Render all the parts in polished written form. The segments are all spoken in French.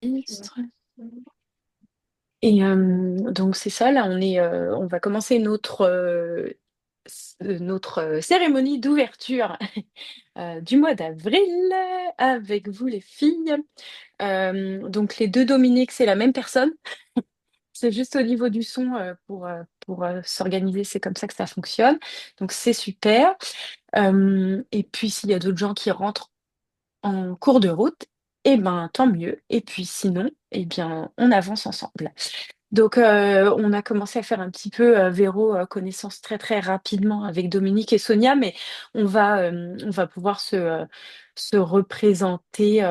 Ministre. Et donc c'est ça, là on va commencer notre cérémonie d'ouverture du mois d'avril avec vous les filles. Donc les deux Dominiques, c'est la même personne, c'est juste au niveau du son pour s'organiser, c'est comme ça que ça fonctionne. Donc c'est super. Et puis s'il y a d'autres gens qui rentrent en cours de route, eh ben tant mieux. Et puis sinon, eh bien on avance ensemble. Donc, on a commencé à faire un petit peu, Véro, connaissance très très rapidement avec Dominique et Sonia, mais on va pouvoir se représenter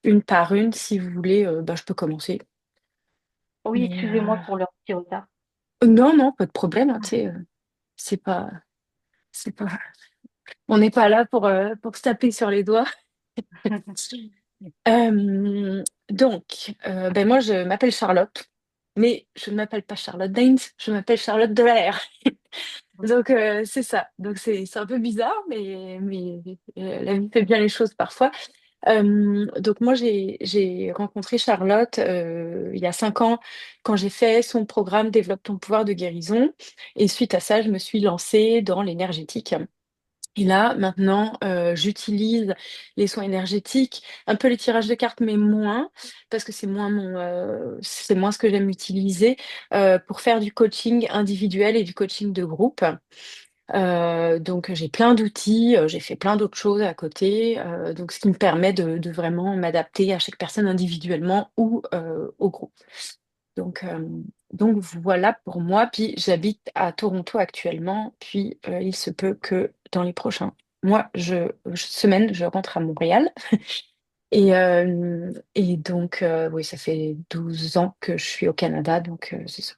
une par une. Si vous voulez, bah, je peux commencer. Oui, Mais excusez-moi pour leur petit retard. non, non, pas de problème. Hein, tu sais, c'est pas, c'est pas, on n'est pas là pour se taper sur les doigts. Ben moi, je m'appelle Charlotte, mais je ne m'appelle pas Charlotte Daines, je m'appelle Charlotte Delair. Donc, c'est ça. Donc, c'est un peu bizarre, mais la vie fait bien les choses parfois. Donc, moi, j'ai rencontré Charlotte il y a 5 ans quand j'ai fait son programme Développe ton pouvoir de guérison. Et suite à ça, je me suis lancée dans l'énergétique. Et là, maintenant, j'utilise les soins énergétiques, un peu les tirages de cartes, mais moins, parce que c'est moins ce que j'aime utiliser, pour faire du coaching individuel et du coaching de groupe. Donc j'ai plein d'outils, j'ai fait plein d'autres choses à côté, donc ce qui me permet de vraiment m'adapter à chaque personne individuellement ou au groupe. Donc, euh, donc voilà pour moi. Puis j'habite à Toronto actuellement, puis il se peut que dans les prochains mois, semaines, je rentre à Montréal. Et donc, oui, ça fait 12 ans que je suis au Canada, donc c'est ça.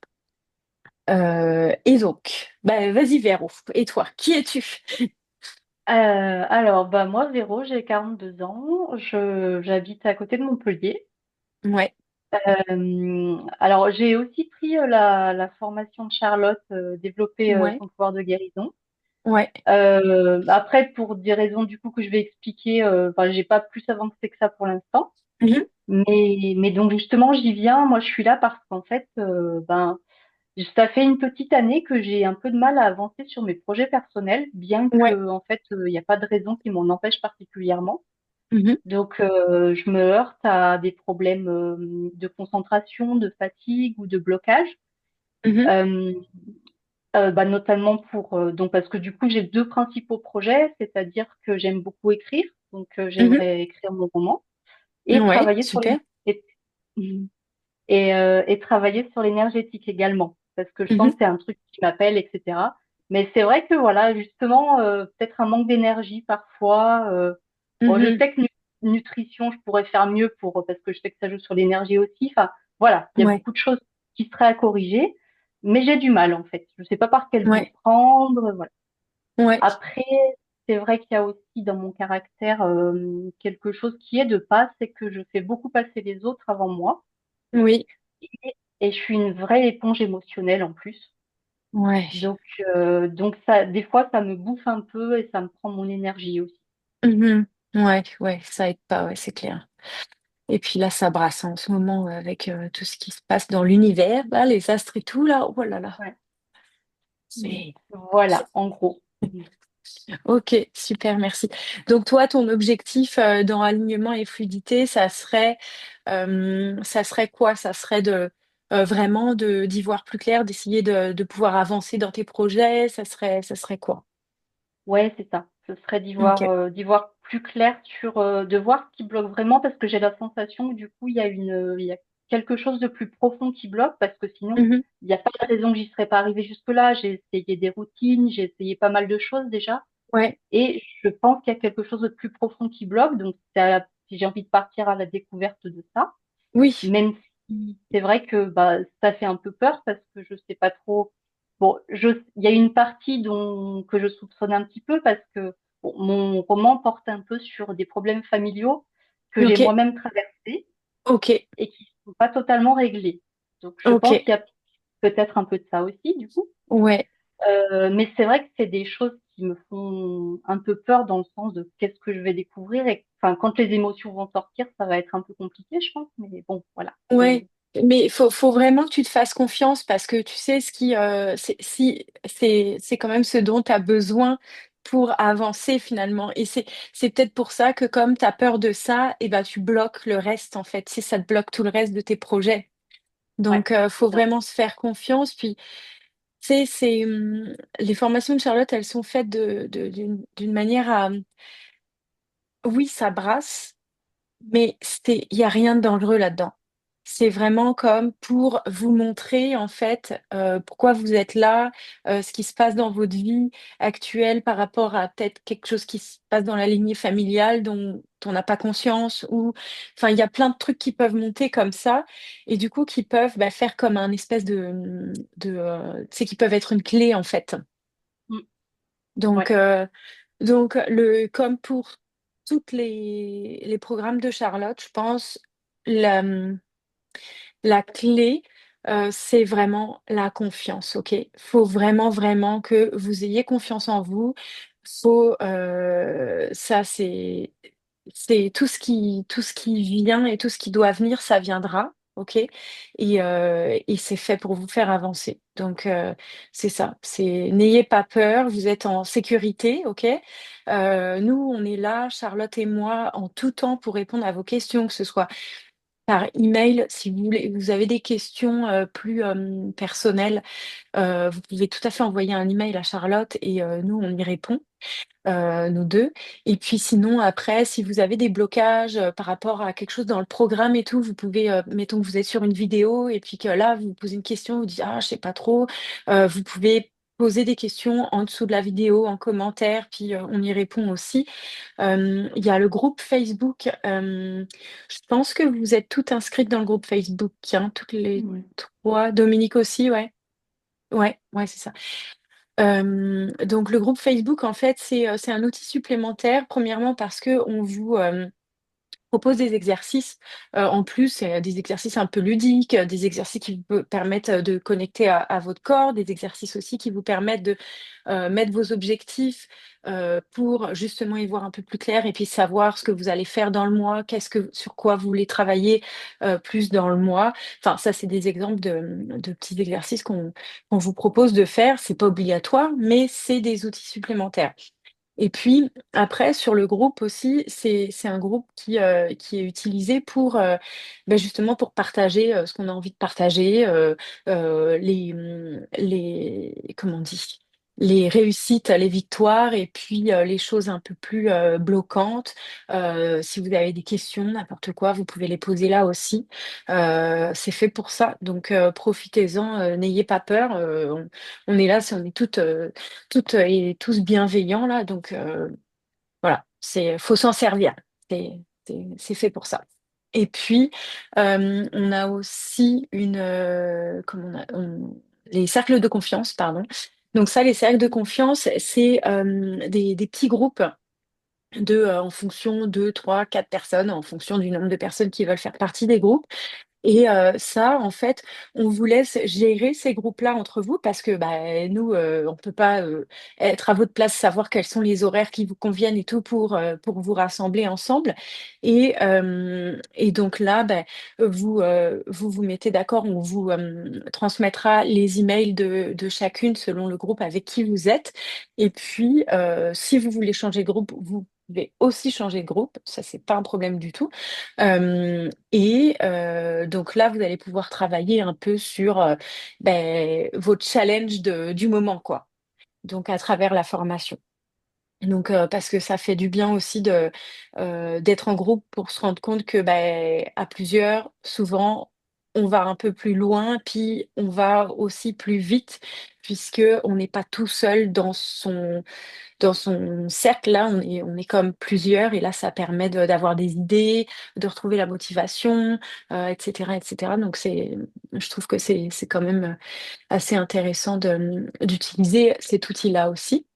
Et donc, bah, vas-y Véro, et toi, qui es-tu? Alors, bah, moi, Véro, j'ai 42 ans. J'habite à côté de Montpellier. Ouais, Alors, j'ai aussi pris la formation de Charlotte, développer ouais, son pouvoir de guérison. ouais. Après, pour des raisons du coup que je vais expliquer, enfin, j'ai pas plus avancé que ça pour l'instant. Mhm. Mais donc justement, j'y viens. Moi, je suis là parce qu'en fait, ben, ça fait une petite année que j'ai un peu de mal à avancer sur mes projets personnels, bien Ouais. que en fait, il n'y a pas de raison qui m'en empêche particulièrement. Mhm. Donc, je me heurte à des problèmes de concentration, de fatigue ou de blocage. Mhm. Euh, bah, notamment donc parce que du coup, j'ai deux principaux projets, c'est-à-dire que j'aime beaucoup écrire, donc Mhm. j'aimerais écrire mon roman et Ouais, travailler sur super. et, et travailler sur l'énergétique également, parce que je sens Mhm. que c'est un truc qui m'appelle, etc. Mais c'est vrai que voilà, justement, peut-être un manque d'énergie parfois. Bon, je Mhm. sais que nutrition, je pourrais faire mieux parce que je sais que ça joue sur l'énergie aussi. Enfin, voilà, il y a Ouais, beaucoup de choses qui seraient à corriger, mais j'ai du mal en fait. Je ne sais pas par quel bout ouais, prendre. Voilà. ouais. Après, c'est vrai qu'il y a aussi dans mon caractère quelque chose qui est de pas, c'est que je fais beaucoup passer les autres avant moi. Oui, Et je suis une vraie éponge émotionnelle en plus. ouais. Donc ça, des fois, ça me bouffe un peu et ça me prend mon énergie aussi. Mhm. Ouais, ouais, ça aide pas, ouais, c'est clair. Et puis là, ça brasse en ce moment avec tout ce qui se passe dans l'univers, là, les astres et tout, là. Oh là là. Ouais. Mm. C'est... Voilà, en gros. Ok, super, merci. Donc toi, ton objectif dans alignement et fluidité, ça serait quoi? Ça serait de vraiment d'y voir plus clair, d'essayer de pouvoir avancer dans tes projets. Ça serait quoi? Ouais, c'est ça. Ce serait Ok. d'y voir plus clair de voir ce qui bloque vraiment parce que j'ai la sensation que du coup, il y a quelque chose de plus profond qui bloque parce que sinon, Mhm. il n'y a pas de raison que j'y serais pas arrivée jusque-là. J'ai essayé des routines, j'ai essayé pas mal de choses déjà. Ouais. Et je pense qu'il y a quelque chose de plus profond qui bloque. Donc, si j'ai envie de partir à la découverte de ça, Oui. même si c'est vrai que bah, ça fait un peu peur parce que je sais pas trop. Bon, il y a une partie que je soupçonne un petit peu parce que bon, mon roman porte un peu sur des problèmes familiaux que j'ai Ok. moi-même traversés Ok. et qui sont pas totalement réglés. Donc, je Ok. pense qu'il y a peut-être un peu de ça aussi, du coup. Ouais. Mais c'est vrai que c'est des choses qui me font un peu peur dans le sens de qu'est-ce que je vais découvrir et enfin quand les émotions vont sortir, ça va être un peu compliqué, je pense, mais bon, voilà. Ouais, mais faut vraiment que tu te fasses confiance parce que tu sais c'est quand même ce dont tu as besoin pour avancer finalement. Et c'est peut-être pour ça que comme tu as peur de ça, et ben tu bloques le reste en fait. Si ça te bloque tout le reste de tes projets. Ouais, Donc faut c'est vrai. vraiment se faire confiance. Puis tu sais, les formations de Charlotte, elles sont faites d'une manière à oui, ça brasse. Mais il y a rien de dangereux là-dedans. C'est vraiment comme pour vous montrer en fait pourquoi vous êtes là, ce qui se passe dans votre vie actuelle par rapport à peut-être quelque chose qui se passe dans la lignée familiale dont on n'a pas conscience ou enfin il y a plein de trucs qui peuvent monter comme ça et du coup qui peuvent bah, faire comme un espèce tu sais qui peuvent être une clé en fait. Mm. Donc Ouais. comme pour toutes les programmes de Charlotte, je pense, la, la clé, c'est vraiment la confiance, OK? Faut vraiment, vraiment que vous ayez confiance en vous. Ça, c'est tout ce qui vient et tout ce qui doit venir, ça viendra, OK? Et c'est fait pour vous faire avancer. Donc, c'est ça. N'ayez pas peur, vous êtes en sécurité, OK? Nous, on est là, Charlotte et moi, en tout temps pour répondre à vos questions, que ce soit par email, si vous voulez, vous avez des questions plus personnelles, vous pouvez tout à fait envoyer un email à Charlotte et nous, on y répond, nous deux. Et puis sinon, après, si vous avez des blocages par rapport à quelque chose dans le programme et tout, vous pouvez, mettons que vous êtes sur une vidéo et puis que là, vous posez une question, vous dites, ah, je sais pas trop, vous pouvez poser des questions en dessous de la vidéo, en commentaire, puis on y répond aussi. Il y a le groupe Facebook. Je pense que vous êtes toutes inscrites dans le groupe Facebook, hein, toutes les Ouais. trois. Dominique aussi, ouais. Ouais, ouais, c'est ça. Donc le groupe Facebook, en fait, c'est un outil supplémentaire. Premièrement parce que on vous propose des exercices en plus, des exercices un peu ludiques, des exercices qui vous permettent de connecter à votre corps, des exercices aussi qui vous permettent de mettre vos objectifs pour justement y voir un peu plus clair et puis savoir ce que vous allez faire dans le mois, sur quoi vous voulez travailler plus dans le mois. Enfin, ça, c'est des exemples de petits exercices qu'on vous propose de faire. C'est pas obligatoire, mais c'est des outils supplémentaires. Et puis après, sur le groupe aussi, c'est un groupe qui est utilisé pour ben justement pour partager ce qu'on a envie de partager, comment on dit, les réussites, les victoires, et puis les choses un peu plus bloquantes. Si vous avez des questions, n'importe quoi, vous pouvez les poser là aussi. C'est fait pour ça. Donc profitez-en, n'ayez pas peur. On est là, on est toutes et tous bienveillants là, donc voilà, faut s'en servir. C'est fait pour ça. Et puis on a aussi les cercles de confiance, pardon. Donc ça, les cercles de confiance, c'est des petits groupes en fonction de 3, 4 personnes, en fonction du nombre de personnes qui veulent faire partie des groupes. Et ça, en fait, on vous laisse gérer ces groupes-là entre vous parce que bah, nous, on peut pas être à votre place, savoir quels sont les horaires qui vous conviennent et tout pour vous rassembler ensemble. Et donc là, bah, vous mettez d'accord, on vous transmettra les emails de chacune selon le groupe avec qui vous êtes. Et puis, si vous voulez changer de groupe, vous pouvez aussi changer de groupe. Ça, c'est pas un problème du tout. Donc là, vous allez pouvoir travailler un peu sur votre challenge du moment, quoi. Donc à travers la formation. Donc parce que ça fait du bien aussi d'être en groupe pour se rendre compte que à plusieurs, souvent, on va un peu plus loin, puis on va aussi plus vite, puisque on n'est pas tout seul dans son cercle, là, on est comme plusieurs, et là, ça permet d'avoir des idées, de retrouver la motivation, etc., etc. Donc, je trouve que c'est quand même assez intéressant d'utiliser cet outil-là aussi.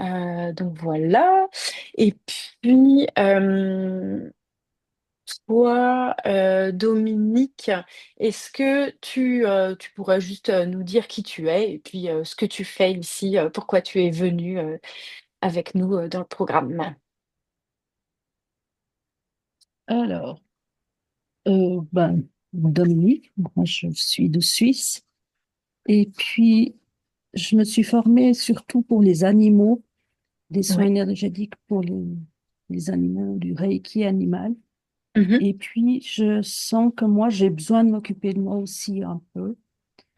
Donc, voilà. Et puis, Toi, Dominique, est-ce que tu pourrais juste nous dire qui tu es et puis ce que tu fais ici, pourquoi tu es venu avec nous dans le programme? Alors, ben, Dominique, moi je suis de Suisse. Et puis, je me suis formée surtout pour les animaux, des soins Ouais. énergétiques pour les animaux, du Reiki animal. Mhm, Et puis, je sens que moi, j'ai besoin de m'occuper de moi aussi un peu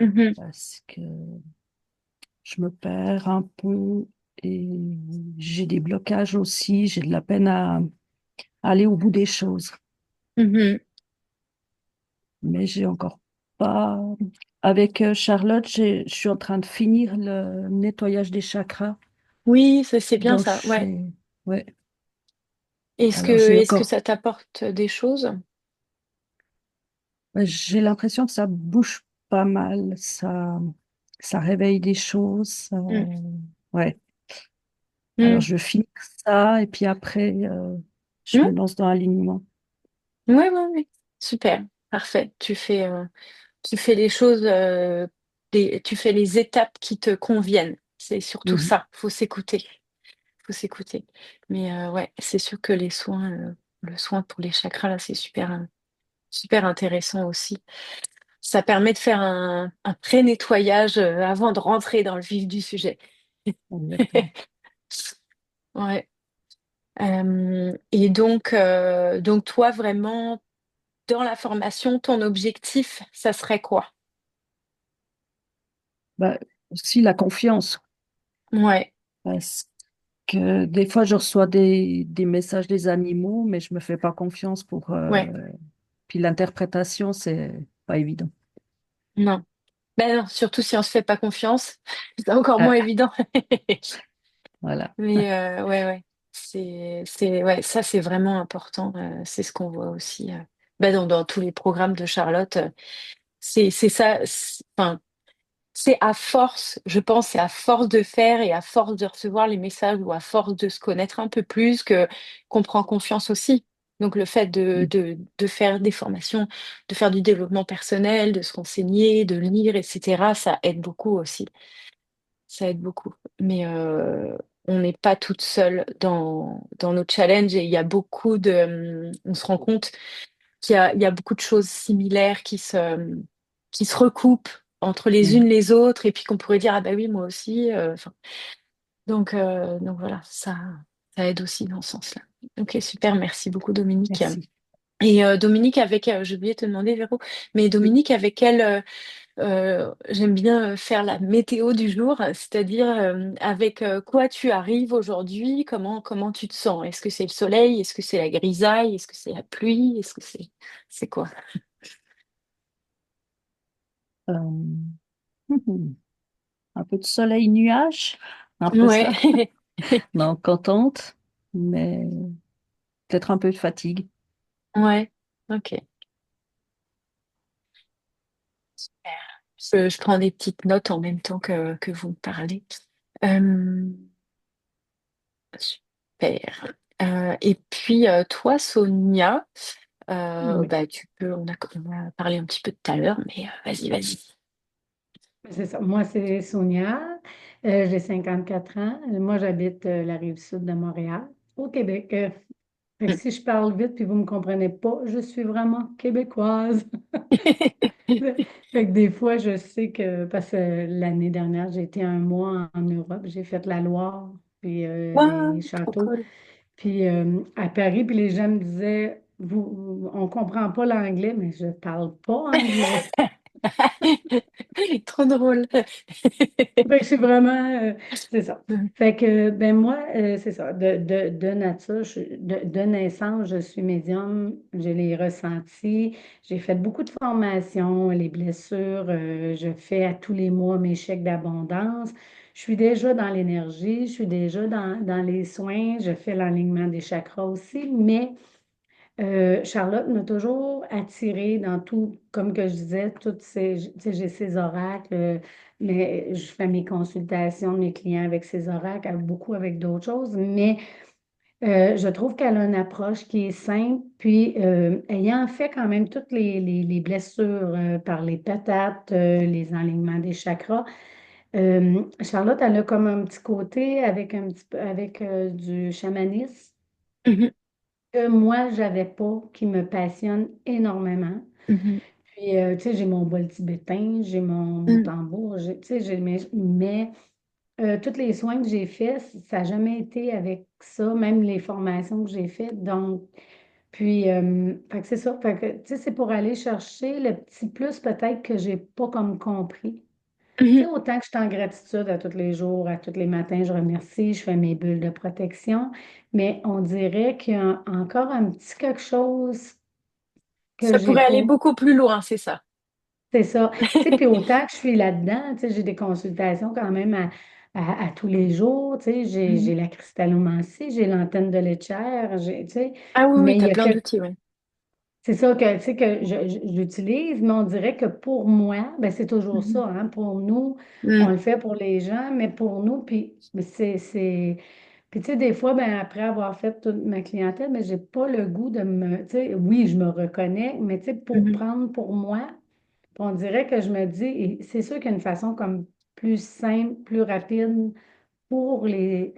mhm, parce que je me perds un peu et j'ai des blocages aussi, j'ai de la peine à aller au bout des choses. mhm. Mais j'ai encore pas. Avec Charlotte, je suis en train de finir le nettoyage des chakras. Oui, ça c'est bien Donc, ça, ouais. ouais. Est-ce que, Alors, j'ai est-ce que encore, ça t'apporte des choses? ouais, j'ai l'impression que ça bouge pas mal, ça réveille des choses. Mm. Ouais. Alors, Mm. je finis ça et puis après, je me Mm. lance dans l'alignement. Ouais, ouais, ouais. Super, parfait. Tu fais les choses, tu fais les étapes qui te conviennent. C'est surtout Mhm. ça. Faut s'écouter. Faut s'écouter. Mais ouais, c'est sûr que le soin pour les chakras là, c'est super, super intéressant aussi. Ça permet de faire un pré-nettoyage avant de rentrer dans le vif du sujet. Exactement. Ouais. Et donc toi, vraiment, dans la formation, ton objectif, ça serait quoi? Bah, aussi la confiance, Ouais, parce que des fois, je reçois des messages des animaux, mais je me fais pas confiance pour. ouais, Puis l'interprétation, c'est pas évident. non. Ben non, surtout si on se fait pas confiance, c'est encore moins Ah, évident. voilà. Mais ouais, ouais, ouais, ça c'est vraiment important. C'est ce qu'on voit aussi ben dans tous les programmes de Charlotte. C'est ça. Enfin, c'est à force, je pense, c'est à force de faire et à force de recevoir les messages ou à force de se connaître un peu plus que qu'on prend confiance aussi. Donc le fait de faire des formations, de faire du développement personnel, de se renseigner, de lire, etc., ça aide beaucoup aussi. Ça aide beaucoup. Mais on n'est pas toute seule dans nos challenges et il y a beaucoup on se rend compte qu'il y a beaucoup de choses similaires qui se recoupent entre les unes Mhm. les autres et puis qu'on pourrait dire, ah bah oui, moi aussi. Enfin, donc voilà, ça aide aussi dans ce sens-là. Ok, super, merci beaucoup Dominique. Merci. Et Dominique, j'ai oublié de te demander, Véro, mais Oui. Dominique, avec elle, j'aime bien faire la météo du jour, c'est-à-dire avec quoi tu arrives aujourd'hui, comment tu te sens? Est-ce que c'est le soleil? Est-ce que c'est la grisaille? Est-ce que c'est la pluie? Est-ce que c'est quoi? Euh, mhm. Un peu de soleil, nuage, un peu Ouais, ça. Non, contente, mais peut-être un peu de fatigue. ouais, ok. Je prends des petites notes en même temps que vous me parlez. Euh, super. Et puis toi, Sonia, Oui, bah, on a parlé un petit peu tout à l'heure, mais vas-y, vas-y. c'est ça. Moi, c'est Sonia. J'ai 54 ans. Moi, j'habite la rive sud de Montréal, au Québec. Fait que si je parle vite puis vous ne me comprenez pas, je suis vraiment québécoise. Fait que des fois, je sais que, parce que l'année dernière, j'ai été un mois en Europe. J'ai fait la Loire, puis les Waouh, trop châteaux. cool. Puis à Paris, puis les gens me disaient, on comprend pas l'anglais, mais je parle pas anglais. Trop drôle. Fait que c'est vraiment, c'est ça. Fait que, ben moi, c'est ça. De nature, de naissance, je suis médium, je l'ai ressenti. J'ai fait beaucoup de formations, les blessures, je fais à tous les mois mes chèques d'abondance. Je suis déjà dans l'énergie, je suis déjà dans les soins, je fais l'alignement des chakras aussi, mais Charlotte m'a toujours attirée dans tout, comme que je disais, toutes ces, tu sais, j'ai ces oracles, mais je fais mes consultations de mes clients avec ces oracles, beaucoup avec d'autres choses, mais Je trouve qu'elle a une approche qui est simple, puis ayant fait quand même toutes les blessures par les patates, les alignements des chakras, Charlotte, elle a comme un petit côté avec un petit peu avec du chamanisme Mhm, que moi, j'avais pas, qui me passionne énormément. mhm, Puis, tu sais, j'ai mon bol tibétain, j'ai mon mhm. tambour, tu sais, mais tous les soins que j'ai faits, ça n'a jamais été avec ça, même les formations que j'ai faites. Donc, puis, fait que c'est ça. Fait que, tu sais, c'est pour aller chercher le petit plus peut-être que j'ai pas comme compris. Tu sais, Mhm. autant que je suis en gratitude à tous les jours, à tous les matins, je remercie, je fais mes bulles de protection, mais on dirait qu'il y a encore un petit quelque chose que Ça j'ai pourrait aller pas. beaucoup plus loin, c'est ça. C'est ça. Tu sais, puis autant que je suis là-dedans, tu sais, j'ai des consultations quand même à tous les jours, tu sais, j'ai Mhm. la cristallomancie, j'ai l'antenne de Letcher, tu sais, Ah oui, oui, mais il tu as y a plein que, d'outils, oui. c'est ça que, tu sais, que j'utilise, mais on dirait que pour moi, ben c'est toujours Mhm. ça, hein, pour nous, on Mhm. le fait pour les gens, mais pour nous, puis mais puis tu sais, des fois, ben après avoir fait toute ma clientèle, mais j'ai pas le goût de me, tu sais, oui, je me reconnais, mais tu sais, pour Mhm. prendre pour moi, puis on dirait que je me dis, et c'est sûr qu'il y a une façon comme plus simple, plus rapide pour mes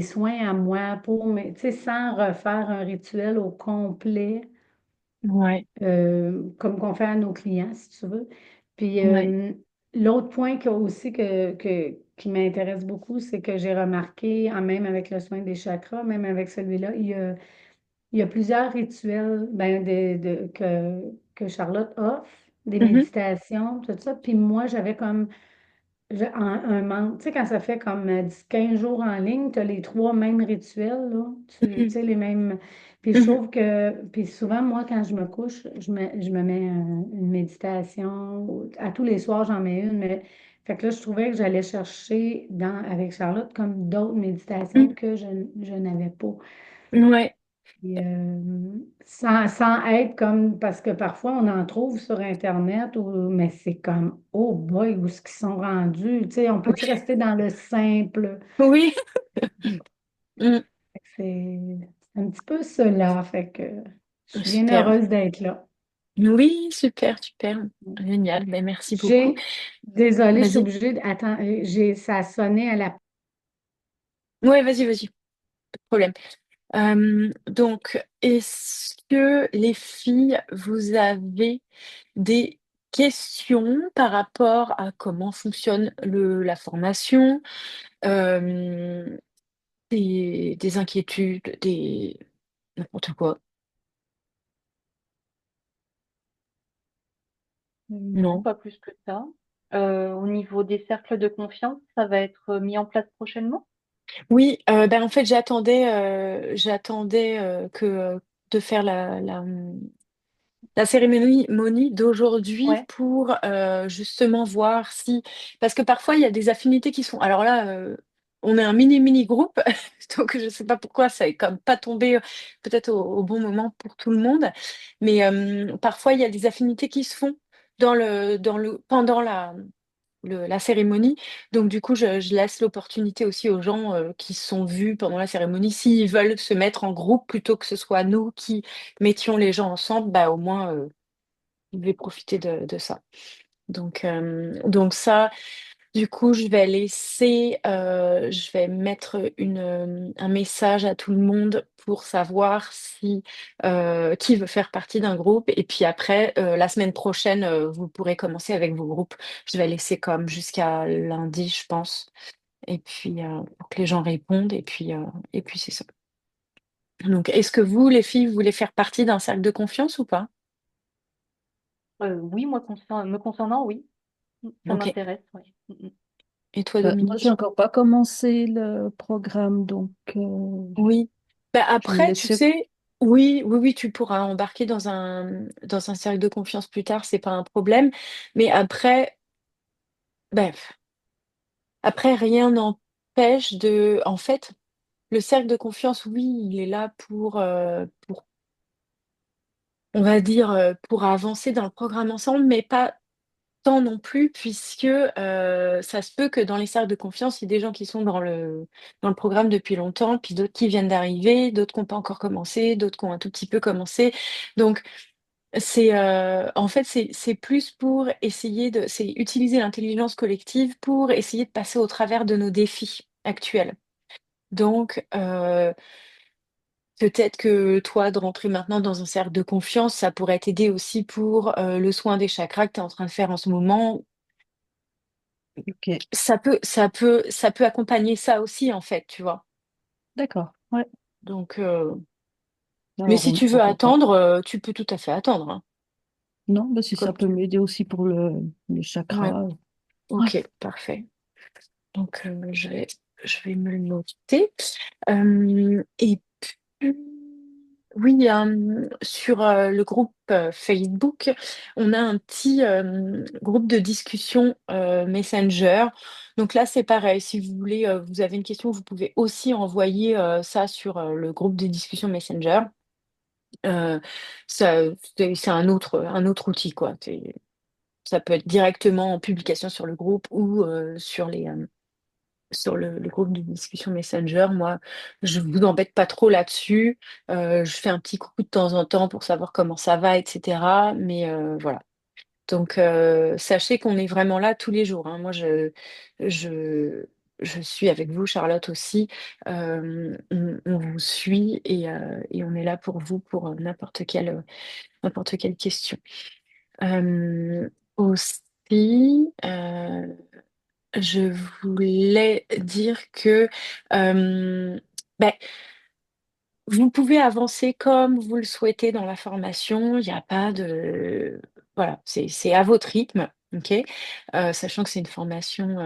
soins à moi, tu sais, sans refaire un rituel au complet, Ouais, comme qu'on fait à nos clients, si tu veux. Puis ouais. l'autre point aussi qui m'intéresse beaucoup, c'est que j'ai remarqué, même avec le soin des chakras, même avec celui-là, il y a plusieurs rituels ben, que Charlotte offre, des Mhm. méditations, tout ça. Puis moi, j'avais comme un manque. Tu sais, quand ça fait comme 10, 15 jours en ligne, tu as les trois mêmes rituels, là. Tu Mhm. sais, les mêmes. Puis je Mhm. trouve que. Puis souvent, moi, quand je me couche, je me mets une méditation. À tous les soirs, j'en mets une. Mais... Fait que là, je trouvais que j'allais chercher avec Charlotte comme d'autres méditations Mhm. que je n'avais pas. Ouais, Puis, sans être comme, parce que parfois on en trouve sur Internet, mais c'est comme, oh boy, où est-ce qu'ils sont rendus? Tu sais, on peut-tu oui, rester dans le simple? oui. Mhm. Fait que c'est un petit peu cela, fait que je suis bien Super. heureuse d'être là. Oui, super, super. Génial. Ben, merci beaucoup. Désolée, je suis Vas-y. obligée, attends, ça a sonné à la... Ouais, vas-y, vas-y. Pas de problème. Donc, est-ce que les filles, vous avez des questions par rapport à comment fonctionne la formation, euh, des inquiétudes, des n'importe quoi? Non, Non? pas plus que ça. Au niveau des cercles de confiance, ça va être mis en place prochainement? Oui, ben en fait j'attendais de faire la cérémonie d'aujourd'hui Ouais. pour justement voir si... Parce que parfois, il y a des affinités qui sont... Alors là, on est un mini groupe, donc je ne sais pas pourquoi ça est comme pas tombé peut-être au bon moment pour tout le monde. Mais parfois, il y a des affinités qui se font pendant la cérémonie. Donc du coup, je laisse l'opportunité aussi aux gens qui sont vus pendant la cérémonie, s'ils veulent se mettre en groupe plutôt que ce soit nous qui mettions les gens ensemble, bah au moins... je vais profiter de ça. Donc ça, du coup, je vais mettre un message à tout le monde pour savoir si qui veut faire partie d'un groupe. Et puis après, la semaine prochaine, vous pourrez commencer avec vos groupes. Je vais laisser comme jusqu'à lundi, je pense. Et puis pour que les gens répondent. Et puis c'est ça. Donc, est-ce que vous, les filles, vous voulez faire partie d'un cercle de confiance ou pas? Oui, moi, me concernant, oui. Ça Ok. m'intéresse, oui. Et toi, Moi, j'ai Dominique? encore pas commencé le programme, donc Oui. Bah je me après, tu laisse. sais, oui, oui, oui, tu pourras embarquer dans un cercle de confiance plus tard, c'est pas un problème. Mais après, bref, après, rien n'empêche de. En fait, le cercle de confiance, oui, il est là on va dire, pour avancer dans le programme ensemble, mais pas. tant non plus, puisque ça se peut que dans les cercles de confiance, il y ait des gens qui sont dans le programme depuis longtemps, puis d'autres qui viennent d'arriver, d'autres qui n'ont pas encore commencé, d'autres qui ont un tout petit peu commencé. Donc, en fait, c'est plus pour c'est utiliser l'intelligence collective pour essayer de passer au travers de nos défis actuels. Donc, peut-être que toi, de rentrer maintenant dans un cercle de confiance, ça pourrait t'aider aussi pour le soin des chakras que tu es en train de faire en ce moment. Ok, Ça peut accompagner ça aussi, en fait, tu vois. d'accord. Ouais. Donc, mais Alors, si tu veux pourquoi pas? attendre, tu peux tout à fait attendre, hein, Non, mais si ça comme peut tu. m'aider aussi pour le Ouais, chakra. Ouais. ok, parfait. Donc, je vais me le noter. Et puis, oui, sur le groupe Facebook, on a un petit groupe de discussion Messenger. Donc là, c'est pareil. Si vous voulez, vous avez une question, vous pouvez aussi envoyer ça sur le groupe de discussion Messenger. Euh, ça, c'est un autre outil, quoi. Ça peut être directement en publication sur le groupe ou sur le groupe de discussion Messenger. Moi, je vous embête pas trop là-dessus. Je fais un petit coucou de temps en temps pour savoir comment ça va, etc. Mais voilà. Donc, sachez qu'on est vraiment là tous les jours, hein. Moi, je, je suis avec vous, Charlotte aussi. On vous suit et on est là pour vous pour n'importe quelle question. Aussi, je voulais dire que ben, vous pouvez avancer comme vous le souhaitez dans la formation. Il n'y a pas de. Voilà, c'est à votre rythme, ok? Sachant que c'est une formation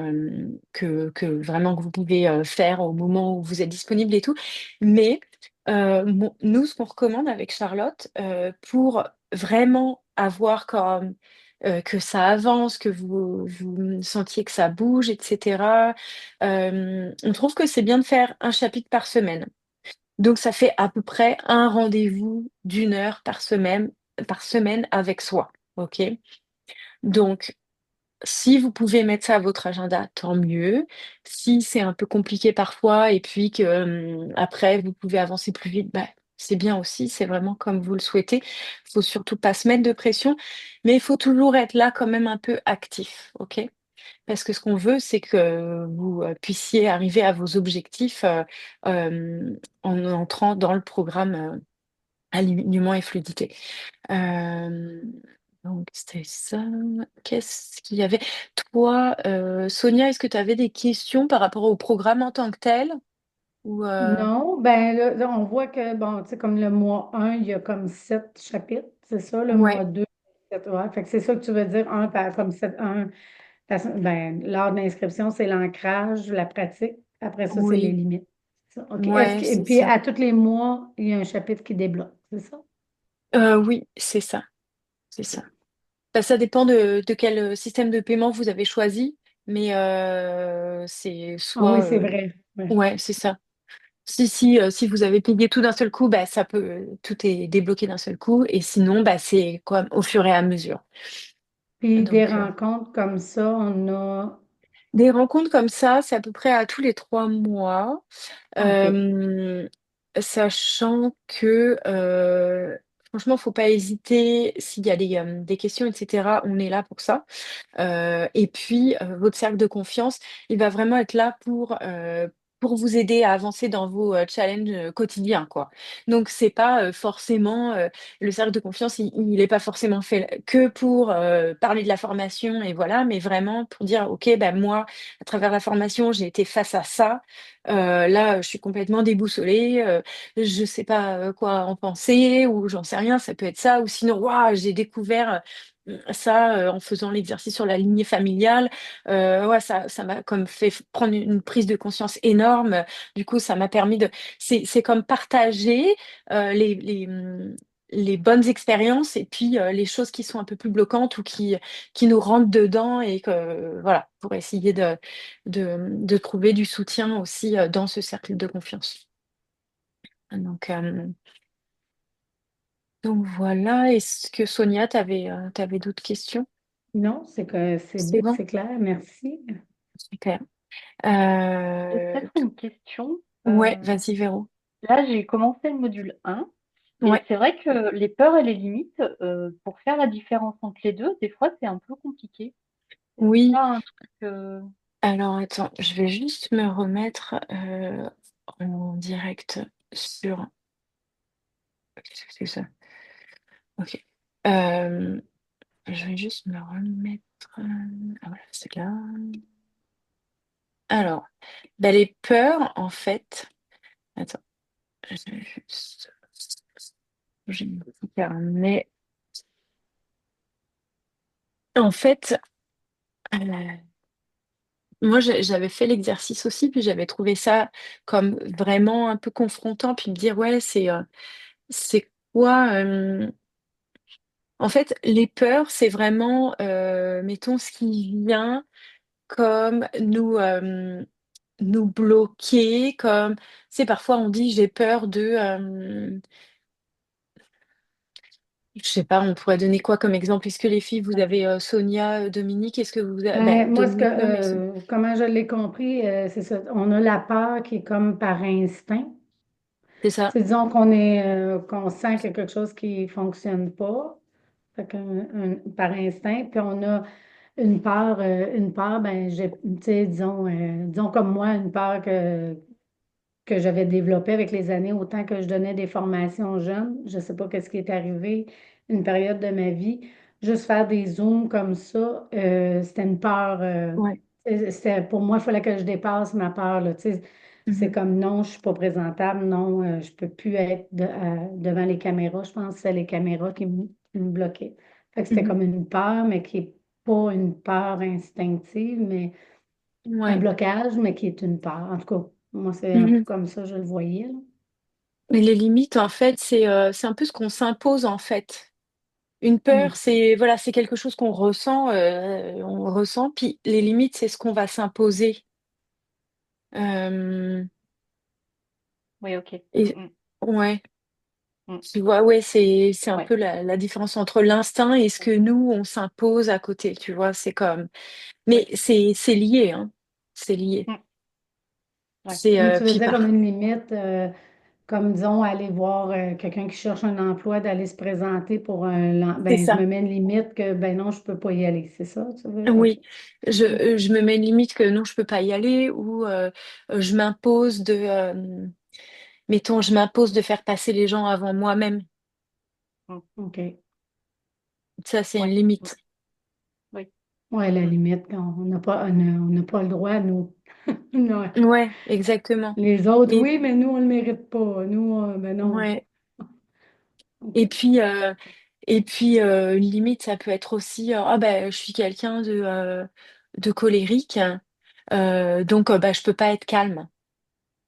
que vraiment que vous pouvez faire au moment où vous êtes disponible et tout. Mais nous, ce qu'on recommande avec Charlotte, pour vraiment avoir comme que ça avance, que vous sentiez que ça bouge, etc. On trouve que c'est bien de faire un chapitre par semaine. Donc, ça fait à peu près un rendez-vous d'1 heure par semaine avec soi. OK? Donc, si vous pouvez mettre ça à votre agenda, tant mieux. Si c'est un peu compliqué parfois et puis que après, vous pouvez avancer plus vite, bah, c'est bien aussi. C'est vraiment comme vous le souhaitez. Il faut surtout pas se mettre de pression, mais il faut toujours être là quand même un peu actif. OK? Parce que ce qu'on veut, c'est que vous puissiez arriver à vos objectifs en entrant dans le programme alignement et fluidité. Euh, donc, c'était ça. Qu'est-ce qu'il y avait? Toi, Sonia, est-ce que tu avais des questions par rapport au programme en tant que tel? Ou, Non, ben là, on voit que, bon, tu sais, comme le mois 1, il y a comme 7 chapitres, c'est ça, le mois Ouais, 2, 7, ouais. Fait que c'est ça que tu veux dire, comme 7, ben, lors de l'inscription, c'est l'ancrage, la pratique. Après ça, c'est les oui, limites. C'est ça, OK. ouais, Et c'est puis, ça. à tous les mois, il y a un chapitre qui débloque, c'est ça? Oui, c'est ça, c'est ça. OK. Bah, ça dépend de quel système de paiement vous avez choisi, mais c'est Ah oui, soit, c'est vrai. Ouais. ouais, c'est ça. Si vous avez payé tout d'un seul coup, bah, tout est débloqué d'un seul coup. Et sinon, bah, c'est comme au fur et à mesure. Puis des Donc, rencontres comme ça, on a. des rencontres comme ça, c'est à peu près à tous les 3 mois. OK. Euh, Sachant que, franchement, faut pas hésiter. S'il y a des questions, etc., on est là pour ça. Et puis, votre cercle de confiance, il va vraiment être là pour vous aider à avancer dans vos challenges quotidiens, quoi. Donc, c'est pas forcément le cercle de confiance, il n'est pas forcément fait que pour parler de la formation et voilà, mais vraiment pour dire, OK, ben moi, à travers la formation, j'ai été face à ça. Là, je suis complètement déboussolée. Je sais pas quoi en penser ou j'en sais rien. Ça peut être ça ou sinon, waouh, j'ai découvert ça en faisant l'exercice sur la lignée familiale. Ouais, ça m'a comme fait prendre une prise de conscience énorme. Du coup, ça m'a permis de. C'est comme partager les bonnes expériences et puis les choses qui sont un peu plus bloquantes ou qui nous rentrent dedans et que voilà, pour essayer de trouver du soutien aussi dans ce cercle de confiance. Donc, euh, donc voilà. Est-ce que Sonia, t'avais d'autres questions? Non, c'est que c'est C'est bon? c'est clair, merci. Super. J'ai Euh, peut-être une question. ouais, vas-y, Véro. Là, j'ai commencé le module 1 et Ouais, c'est vrai que les peurs et les limites, pour faire la différence entre les deux, des fois, c'est un peu compliqué. Est-ce qu'il y oui. a un truc Alors, attends, je vais juste me remettre en direct sur... Qu'est-ce que c'est que ça? Ok. Euh, je vais juste me remettre... Ah voilà, c'est là. Alors, bah, les peurs, en fait... Attends, je vais juste... J'ai mon petit carnet. En fait, euh, moi, j'avais fait l'exercice aussi, puis j'avais trouvé ça comme vraiment un peu confrontant, puis me dire, ouais, c'est quoi... En fait, les peurs, c'est vraiment, mettons, ce qui vient comme nous bloquer, comme, tu sais, parfois on dit j'ai peur de, je sais pas, on pourrait donner quoi comme exemple? Est-ce que les filles, vous avez Sonia, Dominique, est-ce que vous avez, bah, Ben, moi, Dominique, non, mais comment je l'ai compris, c'est ça. On a la peur qui est comme par instinct. c'est ça. C'est disons qu'on sent qu'il y a quelque chose qui fonctionne pas, fait par instinct, puis on a une peur, ben, tu sais, disons comme moi, une peur que j'avais développée avec les années, autant que je donnais des formations aux jeunes. Je ne sais pas qu'est-ce qui est arrivé, une période de ma vie. Juste faire des zooms comme ça, c'était une peur. Ouais. Pour moi, il fallait que je dépasse ma peur, là, tu sais. C'est Mhm. comme non, je ne suis pas présentable, non, je ne peux plus être devant les caméras. Je pense que c'est les caméras qui me bloquaient. Fait que c'était Mhm. comme une peur, mais qui n'est pas une peur instinctive, mais un Ouais. blocage, mais qui est une peur. En tout cas, moi, c'est un peu Mhm. comme ça, je le voyais, là. Mais les limites, en fait, c'est un peu ce qu'on s'impose, en fait. Une peur, Hmm. voilà, c'est quelque chose qu'on ressent, on ressent. Puis les limites, c'est ce qu'on va s'imposer. Euh, Oui, ok. et ouais, Mm. tu vois, ouais, c'est un Ouais. peu la différence entre l'instinct et ce que nous on s'impose à côté. Tu vois, c'est comme, mais Oui. c'est lié, hein. C'est lié. Mm. Ouais. C'est Mais tu veux puis dire comme par, une limite, comme disons, aller voir quelqu'un qui cherche un emploi, d'aller se présenter pour c'est ben, je me ça. mets une limite que, ben non, je peux pas y aller. C'est ça, tu veux? OK. Oui, Mm. je me mets une limite que non, je peux pas y aller ou je m'impose mettons, je m'impose de faire passer les gens avant moi-même. Mm. OK. Ça, c'est une Ouais. Mm. limite. Oui. Ouais, la Mm. limite, on n'a pas le droit, nous. Non. Ouais, exactement. Les autres, Et oui, mais nous, on le mérite pas. Nous, ben non. ouais. Et OK. puis, euh, une limite, ça peut être aussi, ah ben, je suis quelqu'un de colérique, donc bah, je peux pas être calme.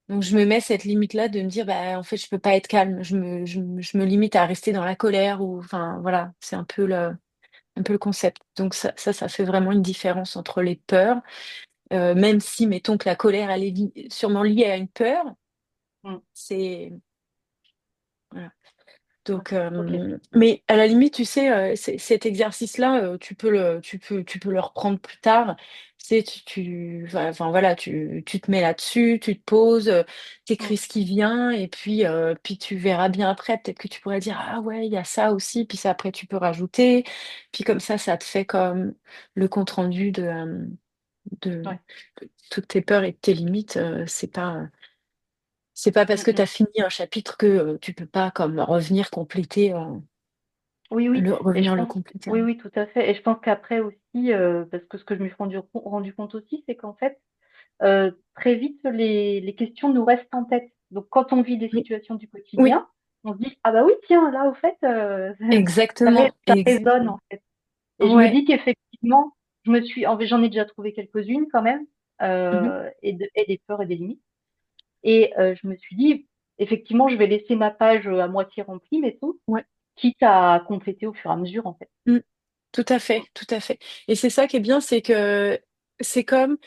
Donc je me mets cette limite-là de me dire, bah, en fait, je peux pas être calme. Je me limite à rester dans la colère ou, enfin, voilà, c'est un peu le concept. Donc ça fait vraiment une différence entre les peurs, même si, mettons que la colère, elle est sûrement liée à une peur, Mm. c'est voilà. Ouais. Donc, Ok. mais à la limite, tu sais, cet exercice-là, tu peux le reprendre plus tard. Tu sais, enfin voilà, tu te mets là-dessus, tu te poses, Mm. t'écris ce qui vient, et puis tu verras bien après. Peut-être que tu pourrais dire, ah ouais, il y a ça aussi, puis ça après tu peux rajouter. Puis comme ça te fait comme le compte-rendu de, Ouais. de toutes tes peurs et de tes limites. C'est pas parce Mm, que tu mm. as fini un chapitre que tu peux pas comme revenir compléter. Oui, oui. Et je Revenir le pense, compléter. oui, oui, tout à fait. Et je pense qu'après aussi, parce que ce que je me suis rendu compte aussi, c'est qu'en fait, très vite, les questions nous restent en tête. Donc, quand on vit des Oui, situations du oui, quotidien, on se dit, ah bah oui, tiens, là, au fait, exactement. ça résonne, en fait. Et je me Ouais. dis qu'effectivement, j'en ai déjà trouvé quelques-unes quand même, Mhm. et des peurs et des limites. Et je me suis dit, effectivement, je vais laisser ma page à moitié remplie, mettons, Ouais. quitte à compléter au fur et à mesure, en fait. Mm. Tout à fait, tout à fait. Et c'est ça qui est bien, c'est que c'est comme,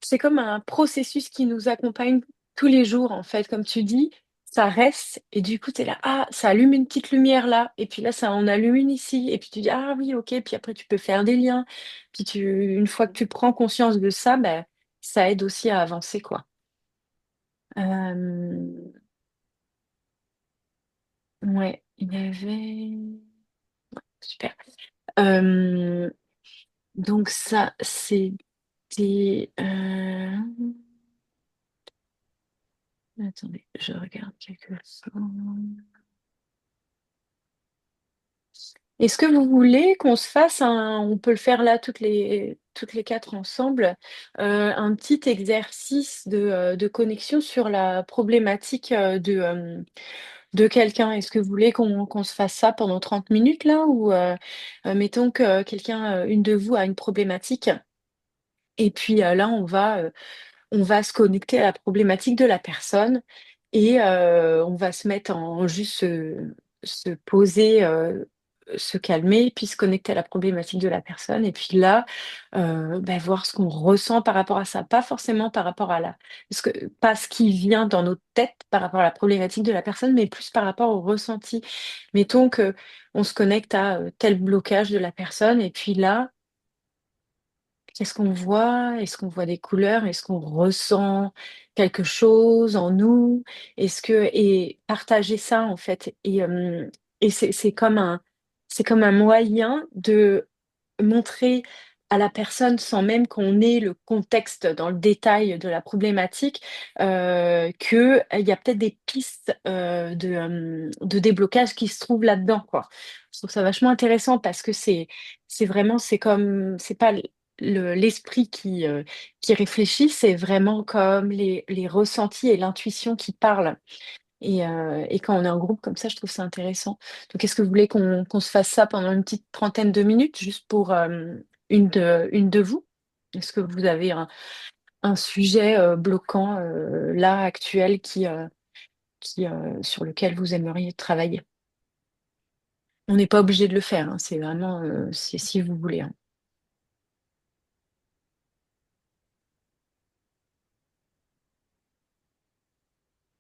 c'est comme un processus qui nous accompagne tous les jours, en fait, comme tu dis. ça reste, et du coup, tu es là, ah, ça allume une petite lumière là, et puis là, ça en allume une ici, et puis tu dis, ah oui, ok, puis après, tu peux faire des liens. Puis une fois que tu prends conscience de ça, ben, ça aide aussi à avancer, quoi. Euh, ouais, il y avait... Super. Euh, donc ça, c'était... Attendez, je regarde quelque chose. Est-ce que vous voulez qu'on se fasse on peut le faire là toutes les quatre ensemble, un petit exercice de connexion sur la problématique de quelqu'un. Est-ce que vous voulez qu'on se fasse ça pendant 30 minutes là ou mettons que quelqu'un, une de vous a une problématique et puis là on va se connecter à la problématique de la personne et on va se mettre en juste se poser, se calmer, puis se connecter à la problématique de la personne. Et puis là, ben, voir ce qu'on ressent par rapport à ça. Pas forcément par rapport à pas ce qui vient dans notre tête par rapport à la problématique de la personne, mais plus par rapport au ressenti. Mettons que on se connecte à tel blocage de la personne, et puis là, qu'est-ce qu'on voit? Est-ce qu'on voit des couleurs? Est-ce qu'on ressent quelque chose en nous? Et partager ça en fait. Et c'est comme un moyen de montrer à la personne sans même qu'on ait le contexte dans le détail de la problématique, que il y a peut-être des pistes de déblocage qui se trouvent là-dedans, quoi. Je trouve ça vachement intéressant parce que c'est vraiment c'est pas l'esprit qui réfléchit, c'est vraiment comme les ressentis et l'intuition qui parlent. Et quand on est en groupe comme ça, je trouve ça intéressant. Donc, est-ce que vous voulez qu'on se fasse ça pendant une petite trentaine de minutes, juste pour une de vous? Est-ce que vous avez un sujet bloquant là, actuel, sur lequel vous aimeriez travailler? On n'est pas obligé de le faire, hein, c'est vraiment c'est si vous voulez, hein.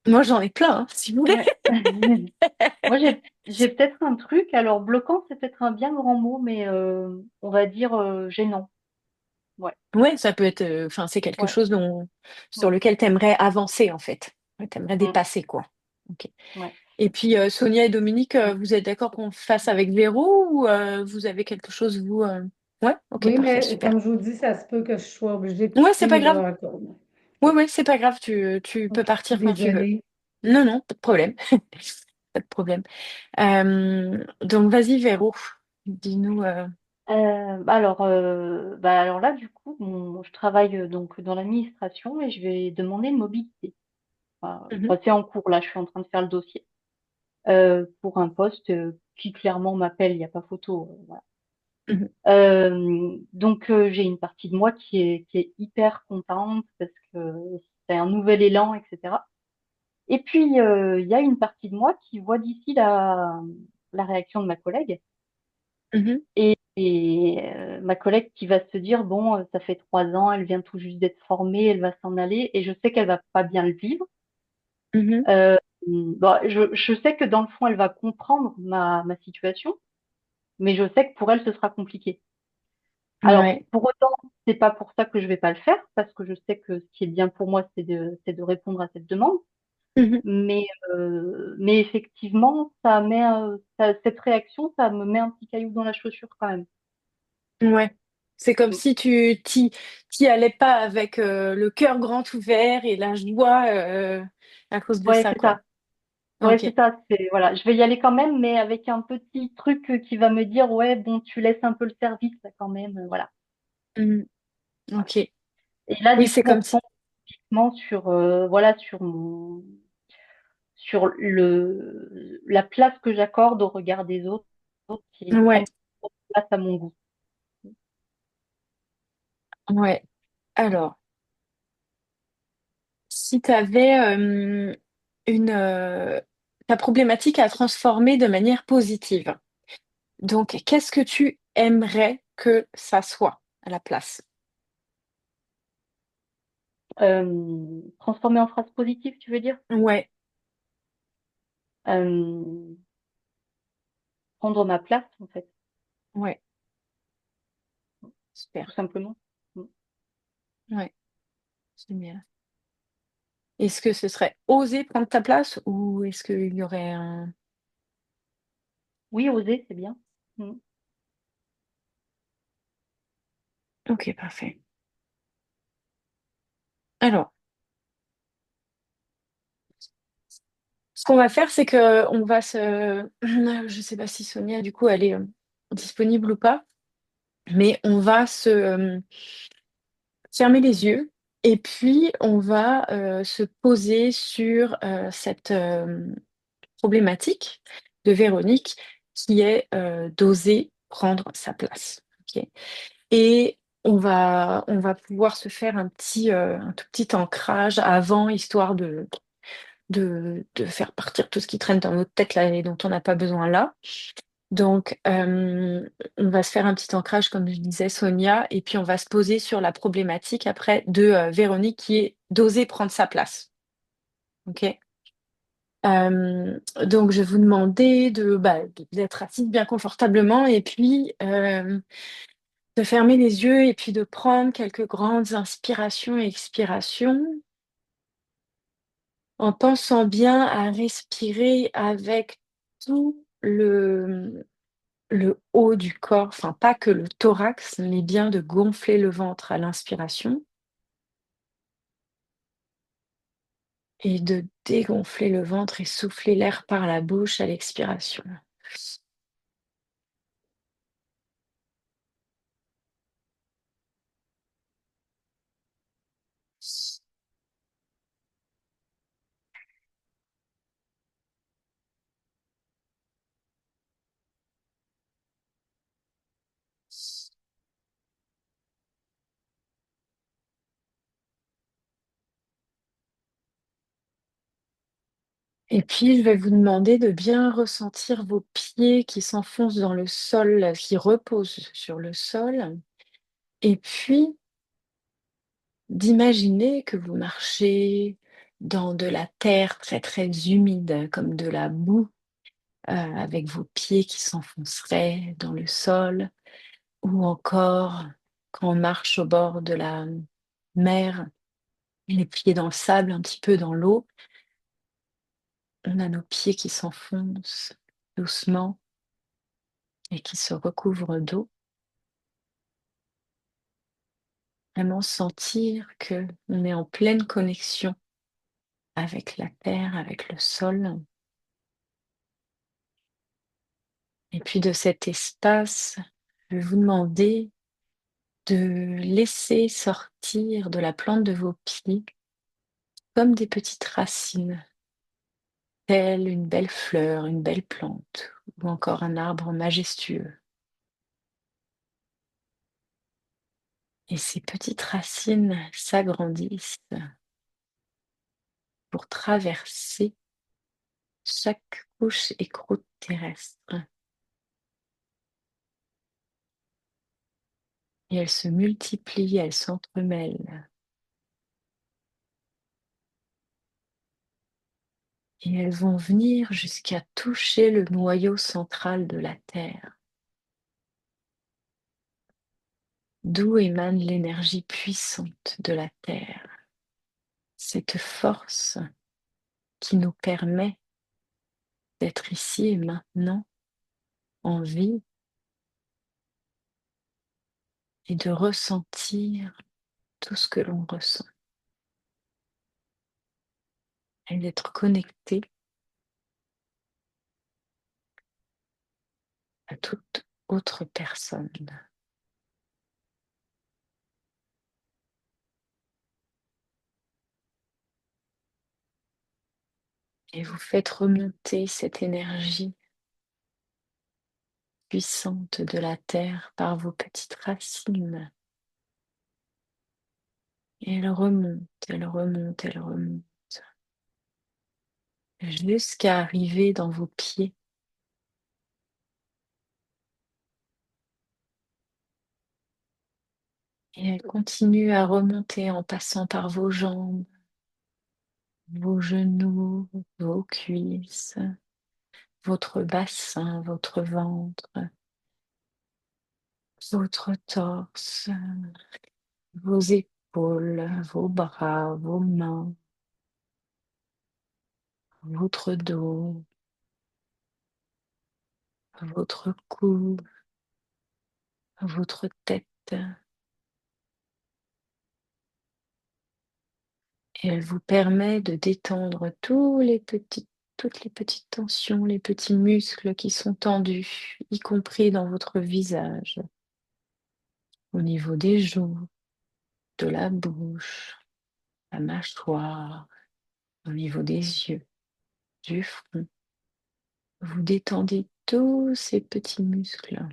Moi, j'en ai plein, hein, si vous voulez. Ouais. Moi, j'ai peut-être un truc. Alors, bloquant, c'est peut-être un bien grand mot, mais on va dire gênant. Ouais, Ouais, ça peut être, enfin, c'est quelque ouais, chose sur ouais. lequel tu aimerais avancer, en fait. Ouais, tu aimerais Mm, dépasser, quoi. Ok. ouais. Et puis, Sonia et Dominique, vous êtes d'accord qu'on fasse avec Véro ou vous avez quelque chose, vous Ouais, ok, Oui, parfait, mais super. comme je vous dis, ça se peut que je sois obligée de Ouais, c'est pas quitter grave. là. Ouais, ouais, c'est pas grave, tu peux Je suis partir quand tu veux. désolée. Non, non, pas de problème. Pas de problème. Donc, vas-y, Véro, dis-nous. Alors là, du coup, je travaille donc dans l'administration et je vais demander une mobilité. Mhm, C'est en cours, là, je suis en train de faire le dossier pour un poste qui clairement m'appelle, il n'y a pas photo. Voilà. mhm, J'ai une partie de moi qui est hyper contente parce que c'est un nouvel élan, etc. Et puis, il y a une partie de moi qui voit d'ici la réaction de ma collègue. mhm, Ma collègue qui va se dire, bon, ça fait 3 ans, elle vient tout juste d'être formée, elle va s'en aller, et je sais qu'elle va pas bien le vivre. mhm. Euh, je sais que dans le fond, elle va comprendre ma situation, mais je sais que pour elle, ce sera compliqué. Alors, Ouais. pour autant, c'est pas pour ça que je vais pas le faire, parce que je sais que ce qui est bien pour moi, c'est de répondre à cette demande. Mhm. Mais effectivement, cette réaction, ça me met un petit caillou dans la chaussure quand même. Ouais. C'est comme si t'y allais pas avec le cœur grand ouvert et la joie à cause de Ouais, ça, c'est quoi. ça. Ouais, Ok. c'est ça. Voilà, je vais y aller quand même, mais avec un petit truc qui va me dire, ouais, bon, tu laisses un peu le service là quand même, voilà. Mhm. Voilà. Ok. Et là, Oui, du c'est coup, on comme si. retombe typiquement voilà, sur la place que j'accorde au regard des autres, qui est Ouais. vraiment place à mon goût. Ouais. Alors, si tu avais une ta problématique à transformer de manière positive, donc qu'est-ce que tu aimerais que ça soit à la place? Transformer en phrase positive, tu veux dire? Ouais. euh, prendre ma place, en fait, Ouais, tout super. simplement. Mm. Ouais, génial. Est-ce que ce serait oser prendre ta place ou est-ce qu'il y aurait un... Oui, oser, c'est bien. Mm. Ok, parfait. Alors, ce qu'on va faire, c'est que on va se... Je sais pas si Sonia, du coup, elle est disponible ou pas, mais on va se fermer les yeux et puis on va se poser sur cette problématique de Véronique qui est d'oser prendre sa place. Ok. Et on va pouvoir se faire un tout petit ancrage avant, histoire de faire partir tout ce qui traîne dans notre tête là et dont on n'a pas besoin là. Donc, on va se faire un petit ancrage, comme je disais, Sonia, et puis on va se poser sur la problématique après de Véronique qui est d'oser prendre sa place. OK? Donc, je vais vous demander d'être assise bien confortablement et puis de fermer les yeux et puis de prendre quelques grandes inspirations et expirations en pensant bien à respirer avec tout le haut du corps, enfin pas que le thorax, mais bien de gonfler le ventre à l'inspiration et de dégonfler le ventre et souffler l'air par la bouche à l'expiration. Et puis, je vais vous demander de bien ressentir vos pieds qui s'enfoncent dans le sol, qui reposent sur le sol. Et puis, d'imaginer que vous marchez dans de la terre très très humide, comme de la boue, avec vos pieds qui s'enfonceraient dans le sol, ou encore quand on marche au bord de la mer, les pieds dans le sable, un petit peu dans l'eau, on a nos pieds qui s'enfoncent doucement et qui se recouvrent d'eau. Vraiment sentir que on est en pleine connexion avec la terre, avec le sol. Et puis de cet espace, je vais vous demander de laisser sortir de la plante de vos pieds comme des petites racines, telle une belle fleur, une belle plante ou encore un arbre majestueux. Et ces petites racines s'agrandissent pour traverser chaque couche et croûte terrestre. Et elles se multiplient, elles s'entremêlent. Et elles vont venir jusqu'à toucher le noyau central de la Terre, d'où émane l'énergie puissante de la Terre, cette force qui nous permet d'être ici et maintenant en vie et de ressentir tout ce que l'on ressent et d'être connecté à toute autre personne. Et vous faites remonter cette énergie puissante de la terre par vos petites racines. Et elle remonte, elle remonte, elle remonte, jusqu'à arriver dans vos pieds. Et elle continue à remonter en passant par vos jambes, vos genoux, vos cuisses, votre bassin, votre ventre, votre torse, vos épaules, vos bras, vos mains, votre dos, votre cou, votre tête. Et elle vous permet de détendre toutes les petites tensions, les petits muscles qui sont tendus, y compris dans votre visage, au niveau des joues, de la bouche, la mâchoire, au niveau des yeux, du front. Vous détendez tous ces petits muscles.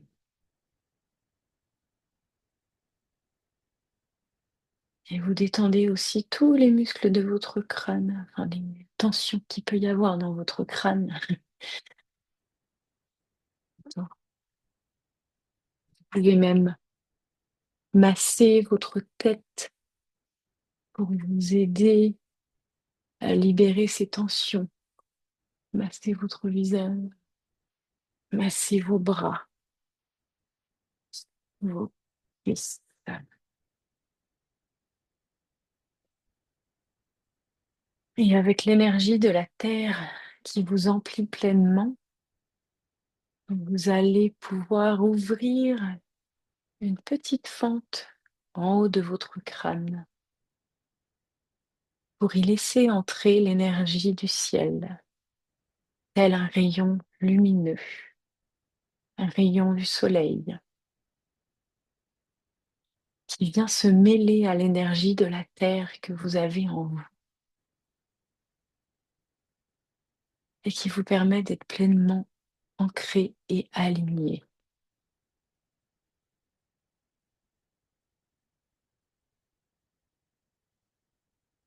Et vous détendez aussi tous les muscles de votre crâne, enfin les tensions qu'il peut y avoir dans votre crâne. Vous pouvez même masser votre tête pour vous aider à libérer ces tensions. Massez votre visage, massez vos bras, vos cuisses. Et avec l'énergie de la terre qui vous emplit pleinement, vous allez pouvoir ouvrir une petite fente en haut de votre crâne pour y laisser entrer l'énergie du ciel, tel un rayon lumineux, un rayon du soleil, qui vient se mêler à l'énergie de la terre que vous avez en vous et qui vous permet d'être pleinement ancré et aligné.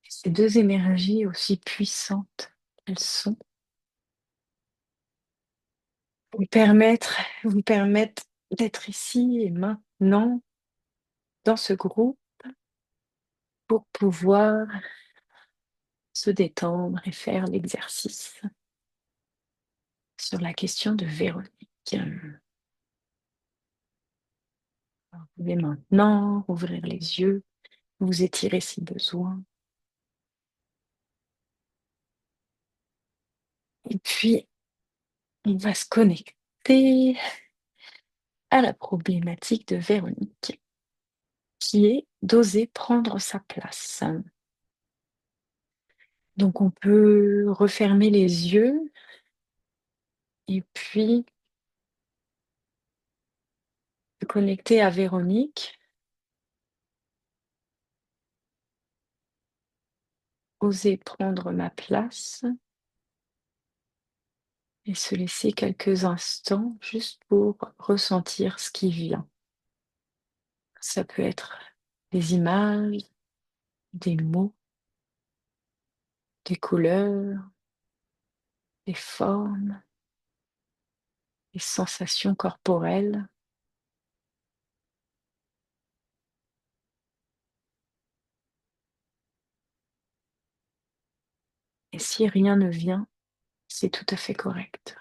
Ces deux énergies, aussi puissantes qu'elles sont, vous permettent d'être ici et maintenant dans ce groupe pour pouvoir se détendre et faire l'exercice sur la question de Véronique. Vous pouvez maintenant ouvrir les yeux, vous étirer si besoin. Et puis, on va se connecter à la problématique de Véronique, qui est d'oser prendre sa place. Donc, on peut refermer les yeux et puis se connecter à Véronique, oser prendre ma place et se laisser quelques instants juste pour ressentir ce qui vient. Ça peut être des images, des mots, des couleurs, des formes, des sensations corporelles. Et si rien ne vient, c'est tout à fait correct.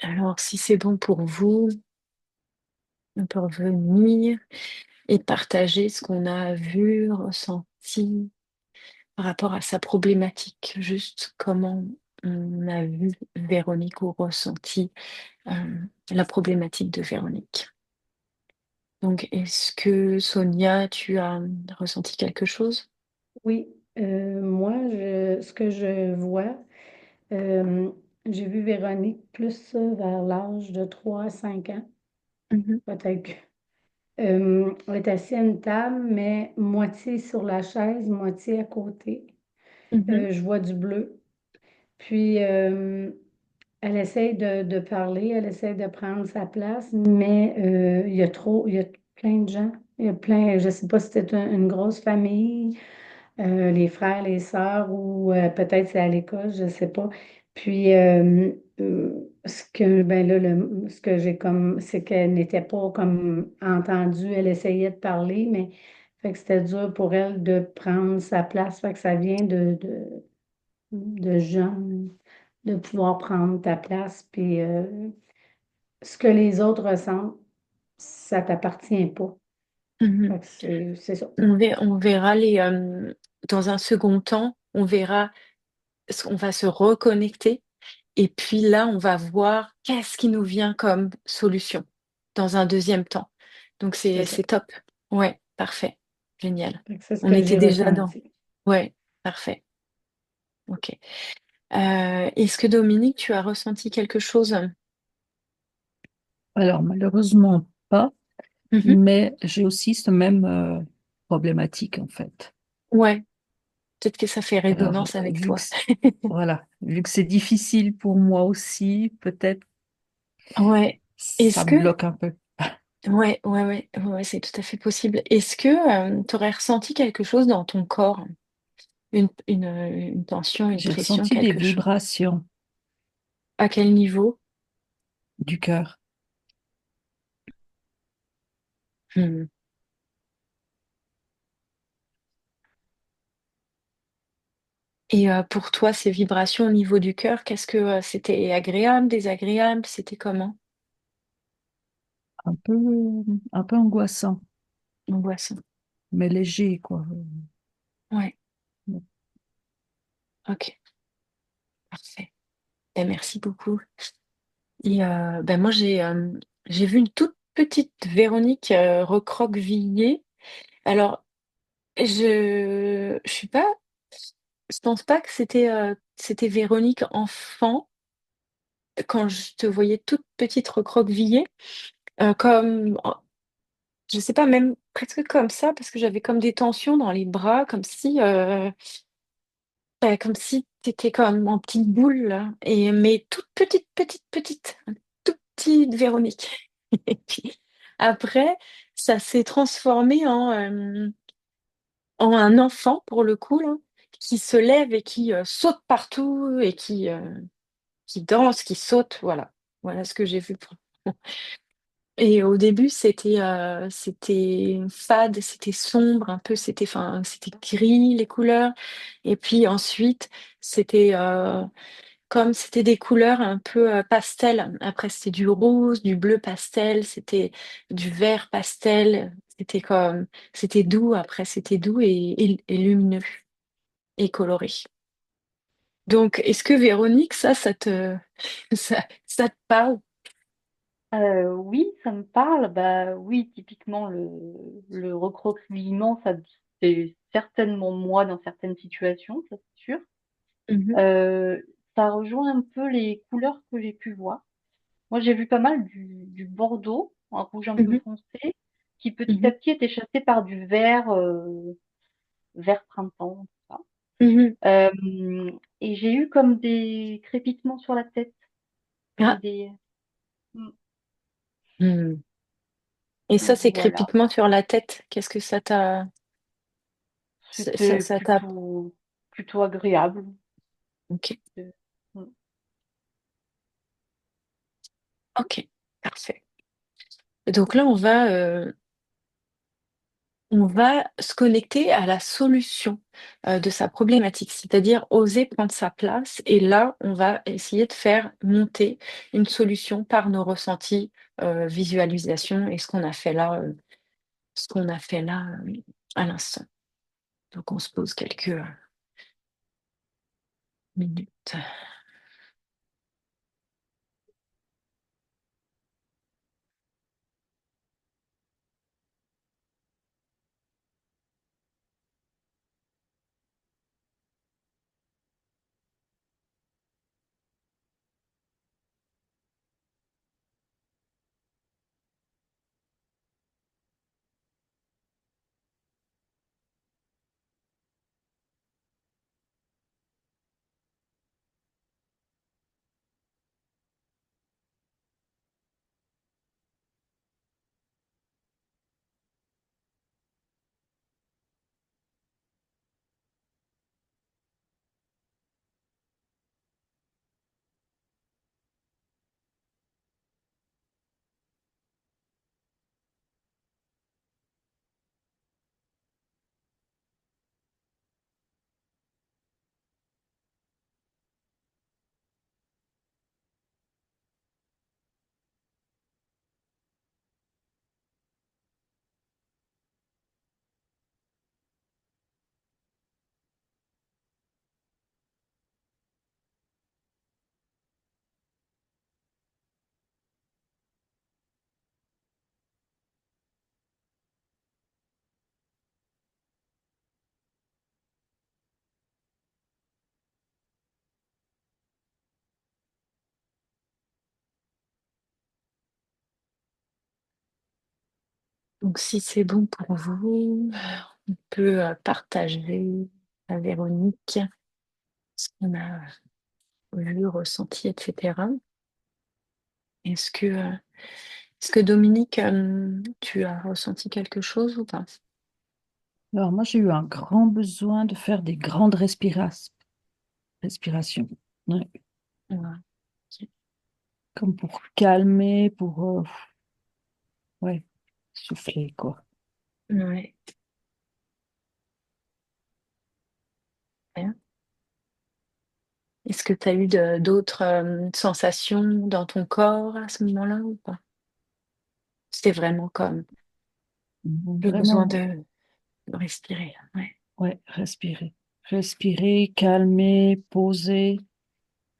Alors, si c'est bon pour vous, on peut revenir et partager ce qu'on a vu, ressenti par rapport à sa problématique, juste comment on a vu Véronique ou ressenti la problématique de Véronique. Donc, est-ce que Sonia, tu as ressenti quelque chose? Oui, moi, ce que je vois, euh, j'ai vu Véronique plus vers l'âge de 3 à 5 ans, Mhm, peut-être. Elle est assise à une table, mais moitié sur la chaise, moitié à côté. mhm, Je vois du bleu. Puis, elle essaye de parler, elle essaye de prendre sa place, mais il y a plein de gens. Il y a plein, je ne sais pas si c'était une grosse famille, les frères, les sœurs, ou peut-être c'est à l'école, je ne sais pas. Puis, ce que, ben là, ce que j'ai comme, c'est qu'elle n'était pas comme entendue, elle essayait de parler, mais fait que c'était dur pour elle de prendre sa place. Fait que ça vient de jeunes, de pouvoir prendre ta place, puis ce que les autres ressentent, ça t'appartient pas. mhm. Fait que c'est ça. On verra dans un second temps, on verra, on va se reconnecter et puis là, on va voir qu'est-ce qui nous vient comme solution dans un deuxième temps. Donc, C'est ça. c'est top. Ouais, parfait. Génial. Fait que c'est ce On que était j'ai déjà dans. ressenti. Ouais, parfait. Ok. Est-ce que Dominique, tu as ressenti quelque chose? Alors, malheureusement pas, Mhm. mais j'ai aussi ce même problématique, en fait. Ouais, peut-être que ça fait Alors, résonance avec toi. voilà, vu que c'est difficile pour moi aussi, peut-être Ouais. ça Est-ce me que bloque un peu. ouais, c'est tout à fait possible. Est-ce que tu aurais ressenti quelque chose dans ton corps? Une tension, une J'ai pression, ressenti des quelque chose? vibrations À quel niveau? du cœur. Hmm. Et pour toi, ces vibrations au niveau du cœur, qu'est-ce que c'était agréable, désagréable? C'était comment? Un peu, un peu angoissant, Angoissant. mais léger, quoi. Ouais, ok, parfait. Ben, merci beaucoup. Et ben moi, j'ai vu une toute petite Véronique recroquevillée. Alors, je suis pas, je pense pas que c'était Véronique enfant quand je te voyais toute petite recroquevillée, comme, je sais pas, même presque comme ça, parce que j'avais comme des tensions dans les bras, comme si t'étais comme en petite boule, là, mais toute petite, petite, petite, toute petite Véronique. Et puis après, ça s'est transformé en un enfant, pour le coup, là, qui se lève et qui saute partout et qui danse, qui saute, voilà. Voilà ce que j'ai vu. Et au début, c'était fade, c'était sombre, un peu, c'était gris les couleurs. Et puis ensuite, c'était comme c'était des couleurs un peu pastel. Après, c'était du rose, du bleu pastel, c'était du vert pastel. C'était doux. Après, c'était doux et lumineux et coloré. Donc, est-ce que Véronique, ça te parle? Oui, ça me parle. Bah oui, typiquement le recroquevillement, ça c'est certainement moi dans certaines situations, ça c'est sûr. Mhm, Euh, Ça rejoint un peu les couleurs que j'ai pu voir. Moi, j'ai vu pas mal du bordeaux, un rouge un peu mhm, foncé, qui petit à mhm, petit était chassé par du vert, vert printemps, tout ça. mhm. Et j'ai eu comme des crépitements sur la tête et Ah. des... Hmm, Hmm. Et ça, c'est voilà. crépitement sur la tête. Qu'est-ce que ça t'a... C'était Ça t'a... plutôt agréable. Ok, Euh, hmm. ok, parfait. Donc là, on va on va se connecter à la solution de sa problématique, c'est-à-dire oser prendre sa place. Et là, on va essayer de faire monter une solution par nos ressentis, visualisation et ce qu'on a fait là à l'instant. Donc, on se pose quelques minutes. Donc, si c'est bon pour vous, on peut partager à Véronique ce qu'on a vu, ressenti, etc. Est-ce que, euh, est-ce que Dominique, tu as ressenti quelque chose ou pas? Alors moi, j'ai eu un grand besoin de faire des grandes respirations. Ouais. Ouais, ok. Comme pour calmer, pour ouais, souffler, quoi. Ouais, bien. Est-ce que tu as eu d'autres sensations dans ton corps à ce moment-là ou pas? C'était vraiment comme le besoin Vraiment, de respirer. Ouais. ouais, respirer. Respirer, calmer, poser,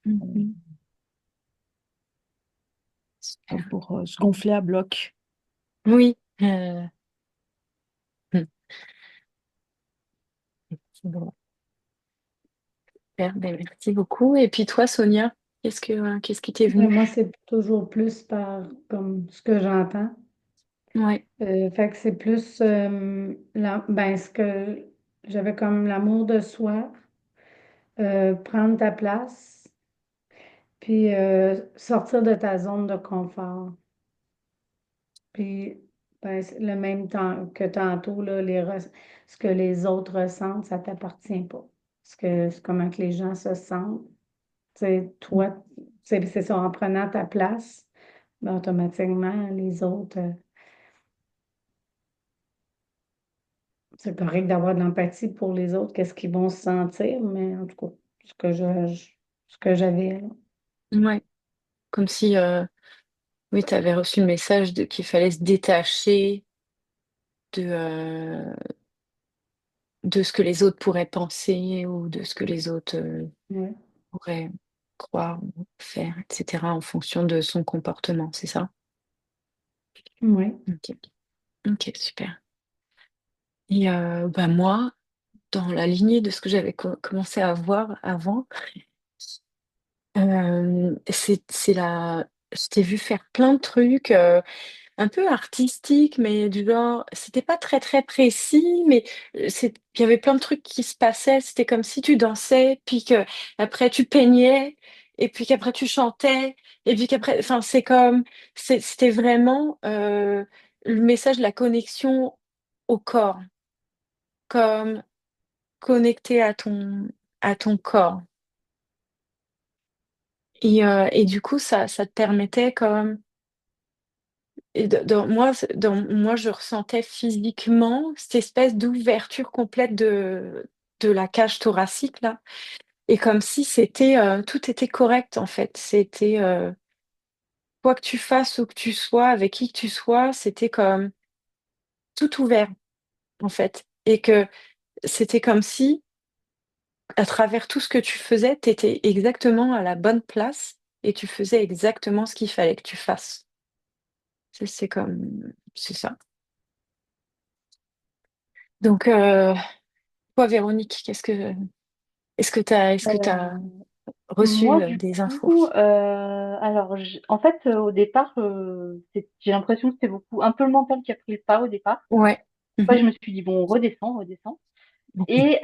Mhm. comme Super. pour se gonfler à bloc. Oui. C'est bon. Super. Ben, merci beaucoup. Et puis toi, Sonia, qu'est-ce qui t'est Ben, venu? moi, c'est toujours plus par comme ce que j'entends. Ouais. Fait que c'est plus ben, ce que j'avais comme l'amour de soi, prendre ta place, puis sortir de ta zone de confort. Puis ben, c'est le même temps que tantôt, là, ce que les autres ressentent, ça t'appartient pas. C'est comment que les gens se sentent. Tu sais, toi, c'est ça, en prenant ta place, ben, automatiquement, les autres. C'est correct d'avoir de l'empathie pour les autres, qu'est-ce qu'ils vont se sentir, mais en tout cas, ce que j'avais là. Ouais. Comme si oui, tu avais reçu le message qu'il fallait se détacher de, de ce que les autres pourraient penser ou de ce que les autres Ouais. pourraient croire ou faire, etc., en fonction de son comportement, c'est ça? Ouais. Ok, ok, super. Et bah moi, dans la lignée de ce que j'avais commencé à voir avant, c'est la... Je t'ai vu faire plein de trucs. Un peu artistique, mais du genre, c'était pas très très précis, mais il y avait plein de trucs qui se passaient. C'était comme si tu dansais, puis que après tu peignais, et puis qu'après tu chantais, et puis qu'après, enfin c'est comme, c'était vraiment le message de la connexion au corps, comme connecté à ton corps. Et du coup, ça te permettait comme Et dans moi, je ressentais physiquement cette espèce d'ouverture complète de la cage thoracique, là. Et comme si tout était correct, en fait. Quoi que tu fasses, où que tu sois, avec qui que tu sois, c'était comme tout ouvert, en fait. Et que c'était comme si, à travers tout ce que tu faisais, tu étais exactement à la bonne place et tu faisais exactement ce qu'il fallait que tu fasses. C'est ça. Donc, toi, Véronique, est-ce que tu as Euh, reçu Moi, du des infos? coup, alors, en fait, au départ, j'ai l'impression que c'est beaucoup, un peu le mental qui a pris le pas au départ. Ouais. Après, Mhm. je me suis dit, bon, on redescend, on redescend. Et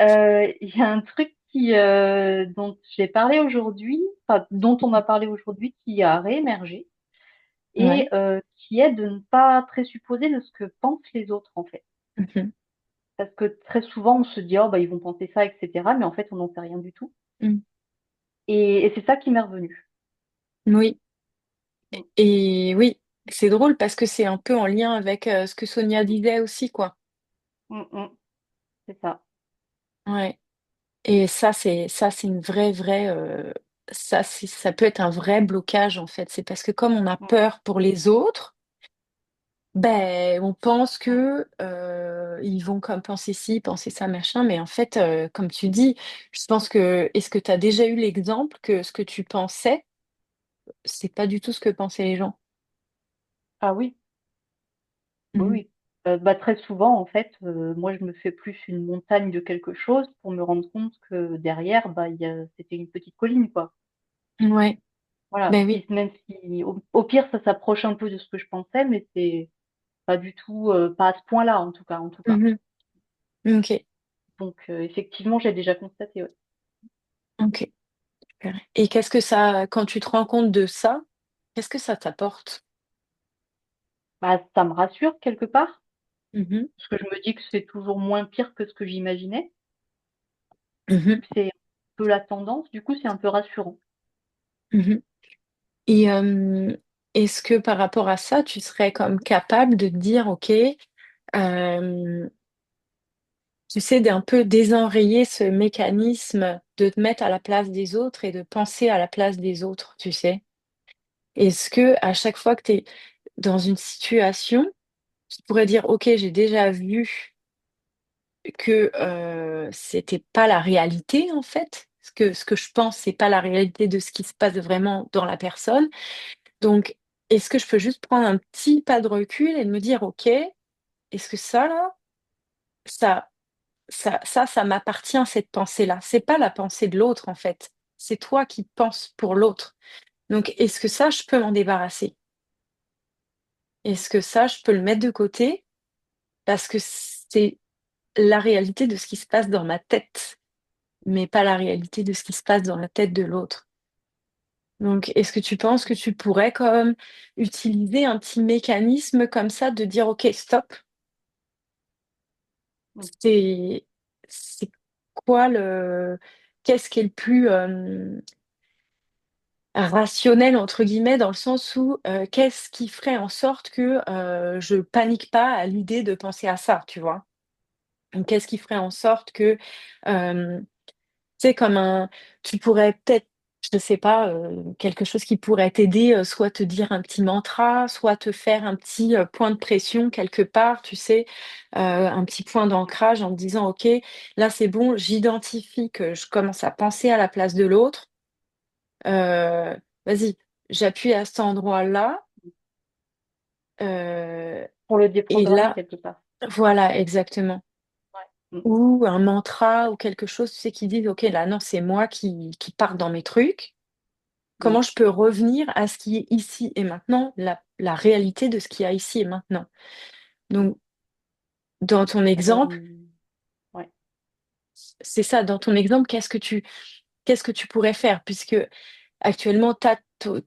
il y a un truc dont j'ai parlé aujourd'hui, enfin, dont on m'a parlé aujourd'hui, qui a réémergé, et Ouais. qui est de ne pas présupposer de ce que pensent les autres, en fait. Mhm. Parce que très souvent, on se dit, oh, bah, ils vont penser ça, etc. Mais en fait, on n'en sait rien du tout. Mm. Et c'est ça qui m'est revenu. Oui. Mm, Et oui, c'est drôle parce que c'est un peu en lien avec ce que Sonia disait aussi, quoi. mm, mm, c'est ça. Ouais. Et ça, c'est une vraie, ça peut être un vrai blocage, en fait. C'est parce que comme on a Mm, peur pour les autres, ben, on pense mm. que ils vont comme penser ci, penser ça, machin. Mais en fait, comme tu dis, je pense est-ce que tu as déjà eu l'exemple que ce que tu pensais, c'est pas du tout ce que pensaient les gens? Ah oui, oui, Mhm. oui. Bah, très souvent, en fait, moi, je me fais plus une montagne de quelque chose pour me rendre compte que derrière, bah, c'était une petite colline, quoi. Ouais, Voilà. ben oui. Même si, au pire, ça s'approche un peu de ce que je pensais, mais c'est pas du tout, pas à ce point-là, en tout cas. Mhm. Ok, Donc, effectivement, j'ai déjà constaté, ouais. ok. Super. Et quand tu te rends compte de ça, qu'est-ce que ça t'apporte? Bah, ça me rassure quelque part, Mhm. parce que je me dis que c'est toujours moins pire que ce que j'imaginais. Vu Mhm. que c'est un peu la tendance, du coup, c'est un peu rassurant. Mhm. Et est-ce que par rapport à ça, tu serais comme capable de te dire, OK, euh, tu sais, d'un peu désenrayer ce mécanisme de te mettre à la place des autres et de penser à la place des autres, tu sais? Est-ce que à chaque fois que tu es dans une situation, tu pourrais dire, OK, j'ai déjà vu que c'était pas la réalité en fait. Ce que je pense, c'est pas la réalité de ce qui se passe vraiment dans la personne. Donc, est-ce que je peux juste prendre un petit pas de recul et de me dire, OK, est-ce que ça là, ça, ça m'appartient cette pensée-là. C'est pas la pensée de l'autre en fait. C'est toi qui penses pour l'autre. Donc, est-ce que ça, je peux m'en débarrasser? Est-ce que ça, je peux le mettre de côté parce que c'est la réalité de ce qui se passe dans ma tête, mais pas la réalité de ce qui se passe dans la tête de l'autre. Donc, est-ce que tu penses que tu pourrais comme utiliser un petit mécanisme comme ça de dire, OK, stop, Mm. c'est c'est quoi qu'est-ce qui est le plus rationnel entre guillemets dans le sens où qu'est-ce qui ferait en sorte que je panique pas à l'idée de penser à ça, tu vois? Donc, qu'est-ce qui ferait en sorte que euh, sais, tu pourrais peut-être, je sais pas, quelque chose qui pourrait t'aider, soit te dire un petit mantra, soit te faire un petit, point de pression quelque part, tu sais? Un petit point d'ancrage en te disant: «OK, là, c'est bon, j'identifie que je commence à penser à la place de l'autre. Heu, vas-y, j'appuie à cet endroit-là, heu Pour le et déprogrammer là» quelque part. voilà, exactement. Ouais. Mm, Ou un mantra ou quelque chose, tu sais, qui dit: «OK, là, non, c'est moi qui pars dans mes trucs. mm. Comment je peux revenir à ce qui est ici et maintenant, la réalité de ce qu'il y a ici et maintenant?» Donc, dans ton exemple, Ouais. c'est ça, dans ton exemple, qu'est-ce que tu pourrais faire? Puisque actuellement, tu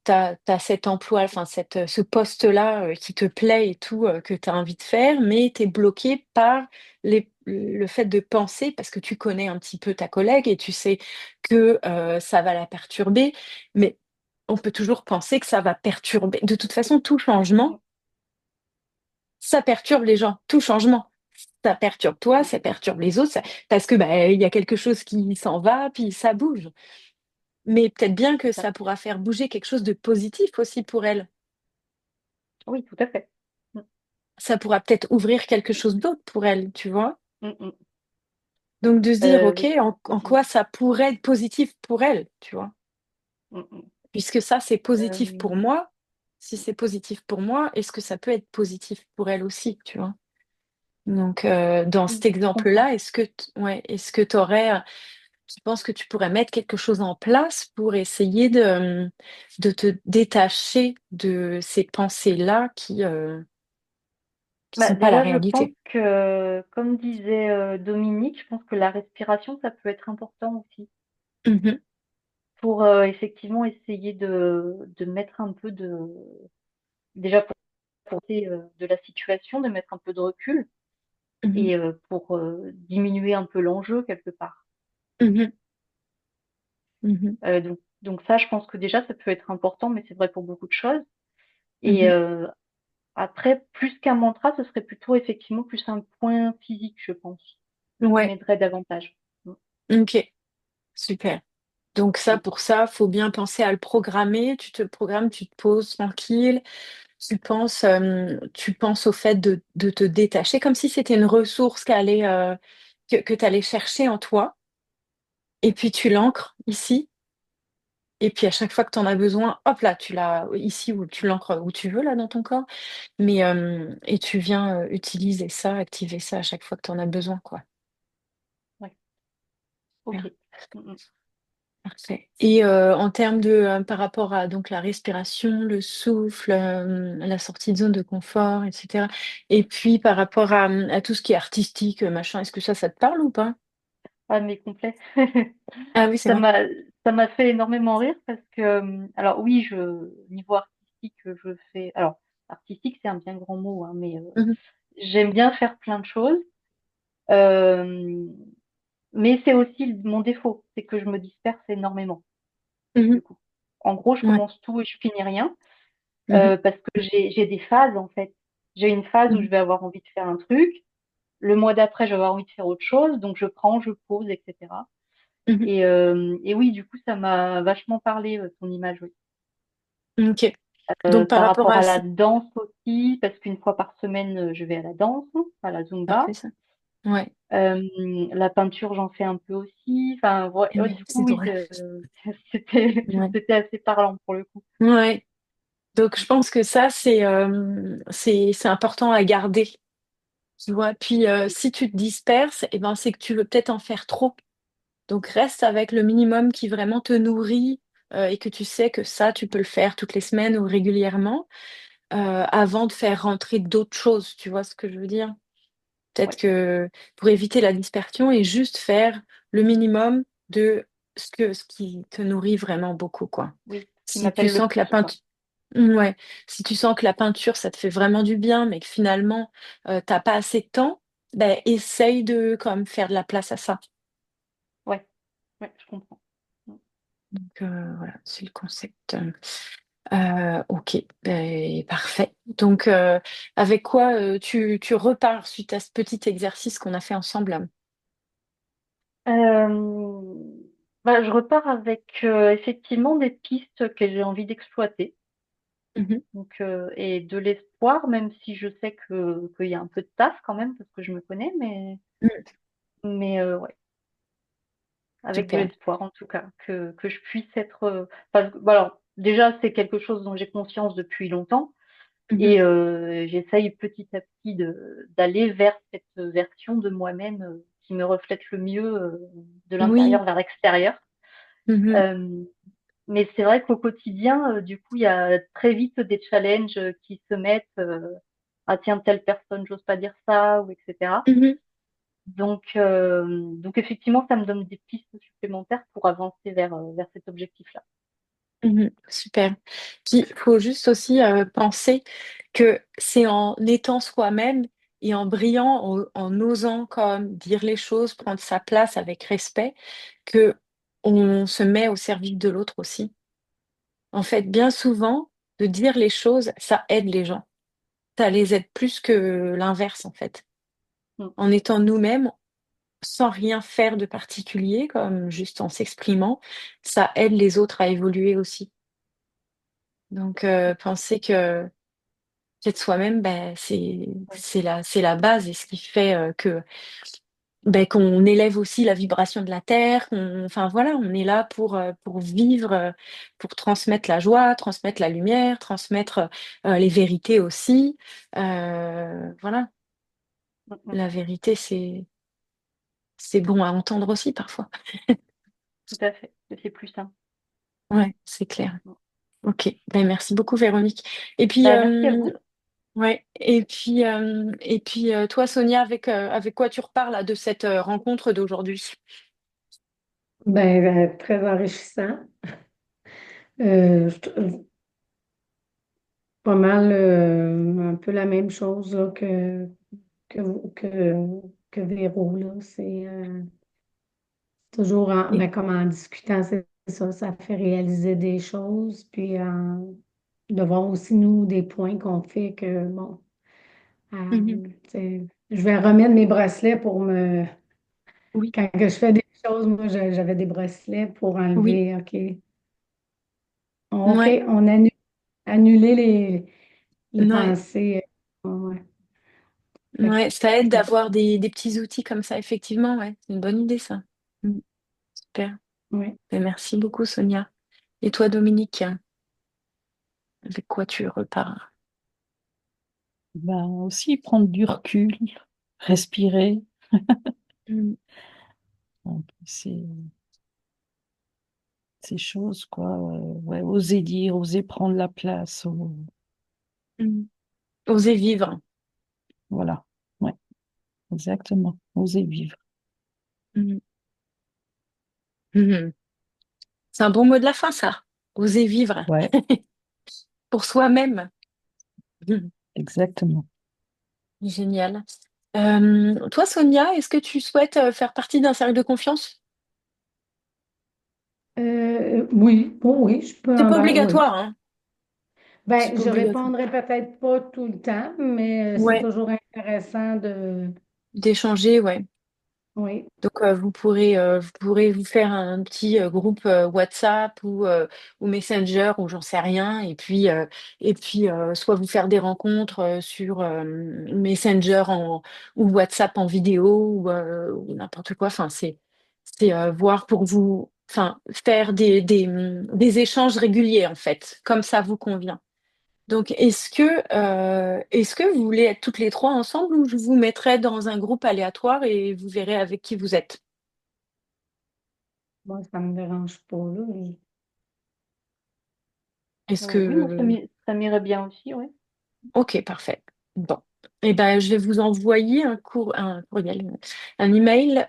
as cet emploi, enfin ce poste-là, qui te plaît et tout, que tu as envie de faire, mais tu es bloqué par le fait de penser parce que tu connais un petit peu ta collègue et tu sais que, ça va la perturber, mais on peut toujours penser que ça va perturber de toute façon, tout Mm, changement, ça perturbe les gens, tout changement. Ça perturbe toi, ça perturbe les autres, parce que bah, il y a quelque chose qui s'en va, puis ça bouge. Mais peut-être bien que C'est ça. ça pourra faire bouger quelque chose de positif aussi pour elle. Oui, tout à fait. Mm, Ça pourra peut-être ouvrir quelque chose d'autre pour elle, tu vois. mm, mm. Donc de se dire, OK, Oui. en quoi ça pourrait être positif pour elle, tu vois. Mm, mm. Puisque ça, c'est positif pour Euh, moi. Si c'est positif pour moi, est-ce que ça peut être positif pour elle aussi, tu vois? Donc, dans cet oui, je comprends. exemple-là, ouais, est-ce que tu penses que tu pourrais mettre quelque chose en place pour essayer de te détacher de ces pensées-là qui Bah, sont pas la déjà, je pense réalité? que, comme disait Dominique, je pense que la respiration, ça peut être important aussi Mhm, pour effectivement essayer de mettre un peu déjà pour de la situation, de mettre un peu de recul mhm, et pour diminuer un peu l'enjeu quelque part. mhm, mhm, Donc ça, je pense que déjà, ça peut être important, mais c'est vrai pour beaucoup de choses. Et mhm. après, plus qu'un mantra, ce serait plutôt effectivement plus un point physique, je pense, qui Ouais, m'aiderait davantage. Mm, ok, super. Donc ça, mm. pour ça, faut bien penser à le programmer. Tu te programmes, tu te poses tranquille. Tu penses au fait de te détacher, comme si c'était une ressource que tu allais chercher en toi. Et puis tu l'ancres ici. Et puis à chaque fois que tu en as besoin, hop là, tu l'as ici ou tu l'ancres où tu veux là dans ton corps. Et tu viens utiliser ça, activer ça à chaque fois que tu en as besoin, quoi. Ouais, ok. Super, Mm, mm. parfait. Et en termes par rapport à donc la respiration, le souffle, la sortie de zone de confort, etc. Et puis par rapport à tout ce qui est artistique, machin, est-ce que ça te parle ou pas? Ah, mais complet. Ah oui, c'est Ça vrai. m'a, ça m'a fait énormément rire parce que, alors oui, niveau artistique, je fais, alors, artistique, c'est un bien grand mot, hein, mais Mhm, j'aime bien faire plein de choses. Euh, mais c'est aussi mon défaut, c'est que je me disperse énormément, mhm, du coup. En gros, je ouais, commence tout et je finis rien, mhm, parce que j'ai des phases, en fait. J'ai une phase où mhm, je vais avoir envie de faire un truc. Le mois d'après, je vais avoir envie de faire autre chose, donc je prends, je pose, etc. mhm. Et oui, du coup, ça m'a vachement parlé, ton image, oui. Ok. Donc par Par rapport rapport à à la ça, danse aussi, parce qu'une fois par semaine, je vais à la danse, à la Zumba. parfait ça. Ouais. La peinture, j'en fais un peu aussi. Enfin, ouais, Eh oui, du c'est coup, oui, drôle. c'était, Ouais. c'était assez parlant pour le coup. Ouais. Donc je pense que ça, c'est important à garder. Tu vois. Puis si tu te disperses, eh ben, c'est que tu veux peut-être en faire trop. Donc reste avec le minimum qui vraiment te nourrit et que tu sais que ça, tu peux le faire toutes les semaines ou régulièrement avant de faire rentrer d'autres choses. Tu vois ce que je veux dire? Peut-être Ouais, que pour éviter la dispersion et juste faire le minimum de ce qui te nourrit vraiment beaucoup, quoi. oui, ce qui Si tu m'appelle le sens que plus, la quoi. peinture, ouais, si tu sens que la peinture, ça te fait vraiment du bien, mais que finalement, t'as pas assez de temps, ben, essaye de quand même faire de la place à ça. Ouais, ouais, je comprends. Mm. Donc voilà, c'est le concept. Ok, ben, parfait. Donc avec quoi tu repars suite à ce petit exercice qu'on a fait ensemble? Euh, Bah, je repars avec effectivement des pistes que j'ai envie d'exploiter. Mhm. Donc, et de l'espoir, même si je sais qu'il y a un peu de taf quand même, parce que je me connais, Mm. mais ouais, avec de Super. l'espoir en tout cas, que je puisse être. Parce que, bah, alors, déjà, c'est quelque chose dont j'ai conscience depuis longtemps, Mhm. et j'essaye petit à petit d'aller vers cette version de moi-même qui me reflète le mieux de Oui. l'intérieur vers l'extérieur. Mhm. Euh, mais c'est vrai qu'au quotidien, du coup, il y a très vite des challenges qui se mettent. Ah tiens, telle personne, j'ose pas dire ça, ou etc. Mhm. Donc effectivement, ça me donne des pistes supplémentaires pour avancer vers cet objectif-là. Mhm. Super. Puis, il faut juste aussi penser que c'est en étant soi-même et en brillant, en osant comme dire les choses, prendre sa place avec respect, que on se met au service de l'autre aussi. En fait, bien souvent, de dire les choses, ça aide les gens. ça les aide plus que l'inverse, en fait. Mm. En étant nous-mêmes, sans rien faire de particulier, comme juste en s'exprimant, ça aide les autres à évoluer aussi. Donc, penser que être soi-même, ben, Ouais. c'est la base et ce qui fait que ben, qu'on élève aussi la vibration de la terre. Enfin voilà, on est là pour vivre, pour transmettre la joie, transmettre la lumière, transmettre les vérités aussi. Voilà, Mm, mm. la vérité, c'est bon à entendre aussi parfois. Tout à fait. C'est plus simple. Ouais, c'est clair. Mm. Ok, ben, merci beaucoup Véronique. Et puis, Bah, merci à vous. ouais, et puis toi Sonia, avec quoi tu repars là de cette rencontre d'aujourd'hui? Très enrichissant. Je trouve pas mal un peu la même chose là, que, que Véro, là. C'est toujours Et- comme en discutant, c'est ça, ça fait réaliser des choses, puis de voir aussi, nous, des points qu'on fait que, bon, Mhm. je vais remettre mes bracelets pour me... Oui, Quand que je fais des choses, moi, j'avais des bracelets pour oui, enlever, ouais, on annule, annuler les ouais, pensées. Ouais. Fait que ouais, ça aide je vais- d'avoir des petits outils comme ça, effectivement, ouais, c'est une bonne idée ça. Mm, super. ouais. Ben, merci beaucoup Sonia. Et toi Dominique, avec quoi tu repars? Ben, aussi prendre du recul, respirer. Mm, Donc, ces choses, quoi. Ouais, oser dire, oser prendre la place. mm. Oser vivre. Voilà. Ouais, exactement. Oser vivre. Mm, mhm. C'est un bon mot de la fin ça. Oser vivre Ouais, pour soi-même. Mm, exactement. génial. Toi Sonia, est-ce que tu souhaites faire partie d'un cercle de confiance? Oui, oh oui, je peux C'est en pas oui. obligatoire, hein. C'est pas Je obligatoire. répondrai peut-être pas tout le temps, mais c'est Ouais, toujours intéressant de... d'échanger, ouais. Oui, Donc, vous pourrez vous faire un petit groupe WhatsApp ou Messenger ou j'en sais rien. Et puis soit vous faire des rencontres sur Messenger ou WhatsApp en vidéo ou n'importe quoi. Enfin, c'est voir pour vous, enfin, faire des échanges réguliers, en fait, comme ça vous convient. Donc, est-ce que vous voulez être toutes les trois ensemble ou je vous mettrai dans un groupe aléatoire et vous verrez avec qui vous êtes? moi, ça me dérange pas, là. Est-ce Oui, moi, que... ça m'irait bien aussi, oui. Ok, parfait. Bon. Eh ben, je vais vous envoyer un courriel, un email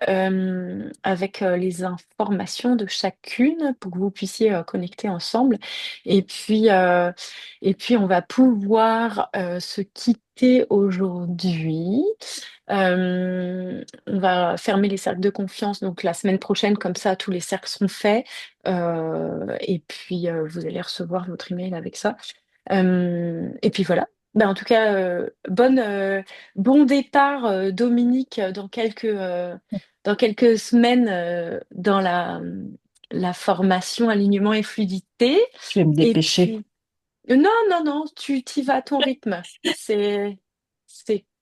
avec les informations de chacune pour que vous puissiez connecter ensemble. Et puis, euh, et puis on va pouvoir se quitter aujourd'hui. On va fermer les cercles de confiance donc la semaine prochaine, comme ça tous les cercles seront faits. Et puis vous allez recevoir votre email avec ça. Et puis voilà. Ben, en tout cas, bon départ, Dominique, dans quelques semaines dans la formation alignement et fluidité. Je vais me Et dépêcher. puis, non, non, non, tu t'y vas à ton rythme. C'est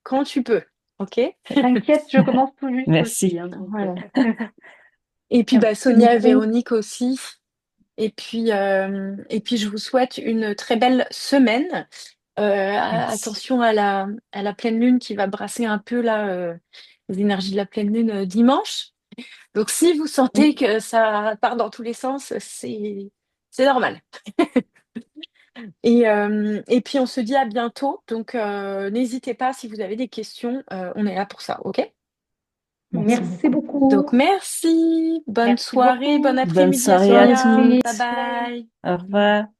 quand tu peux. OK? T'inquiète, je commence tout juste aussi, Merci. hein, donc, Voilà. Et puis, bah, merci Sonia et beaucoup. Véronique aussi. Et puis, je vous souhaite une très belle semaine. Merci. Attention à la pleine lune qui va brasser un peu là, les énergies de la pleine lune dimanche. Donc, si vous Oui, sentez que ça part dans tous les sens, c'est normal. Et puis, on se dit à bientôt. Donc, n'hésitez pas si vous avez des questions. On est là pour ça. OK? merci Merci beaucoup. Donc, beaucoup. merci. Bonne Merci soirée. Bon beaucoup. Bonne après-midi à soirée à Sonia. Merci. Bye tous. Bye. bye. Au revoir.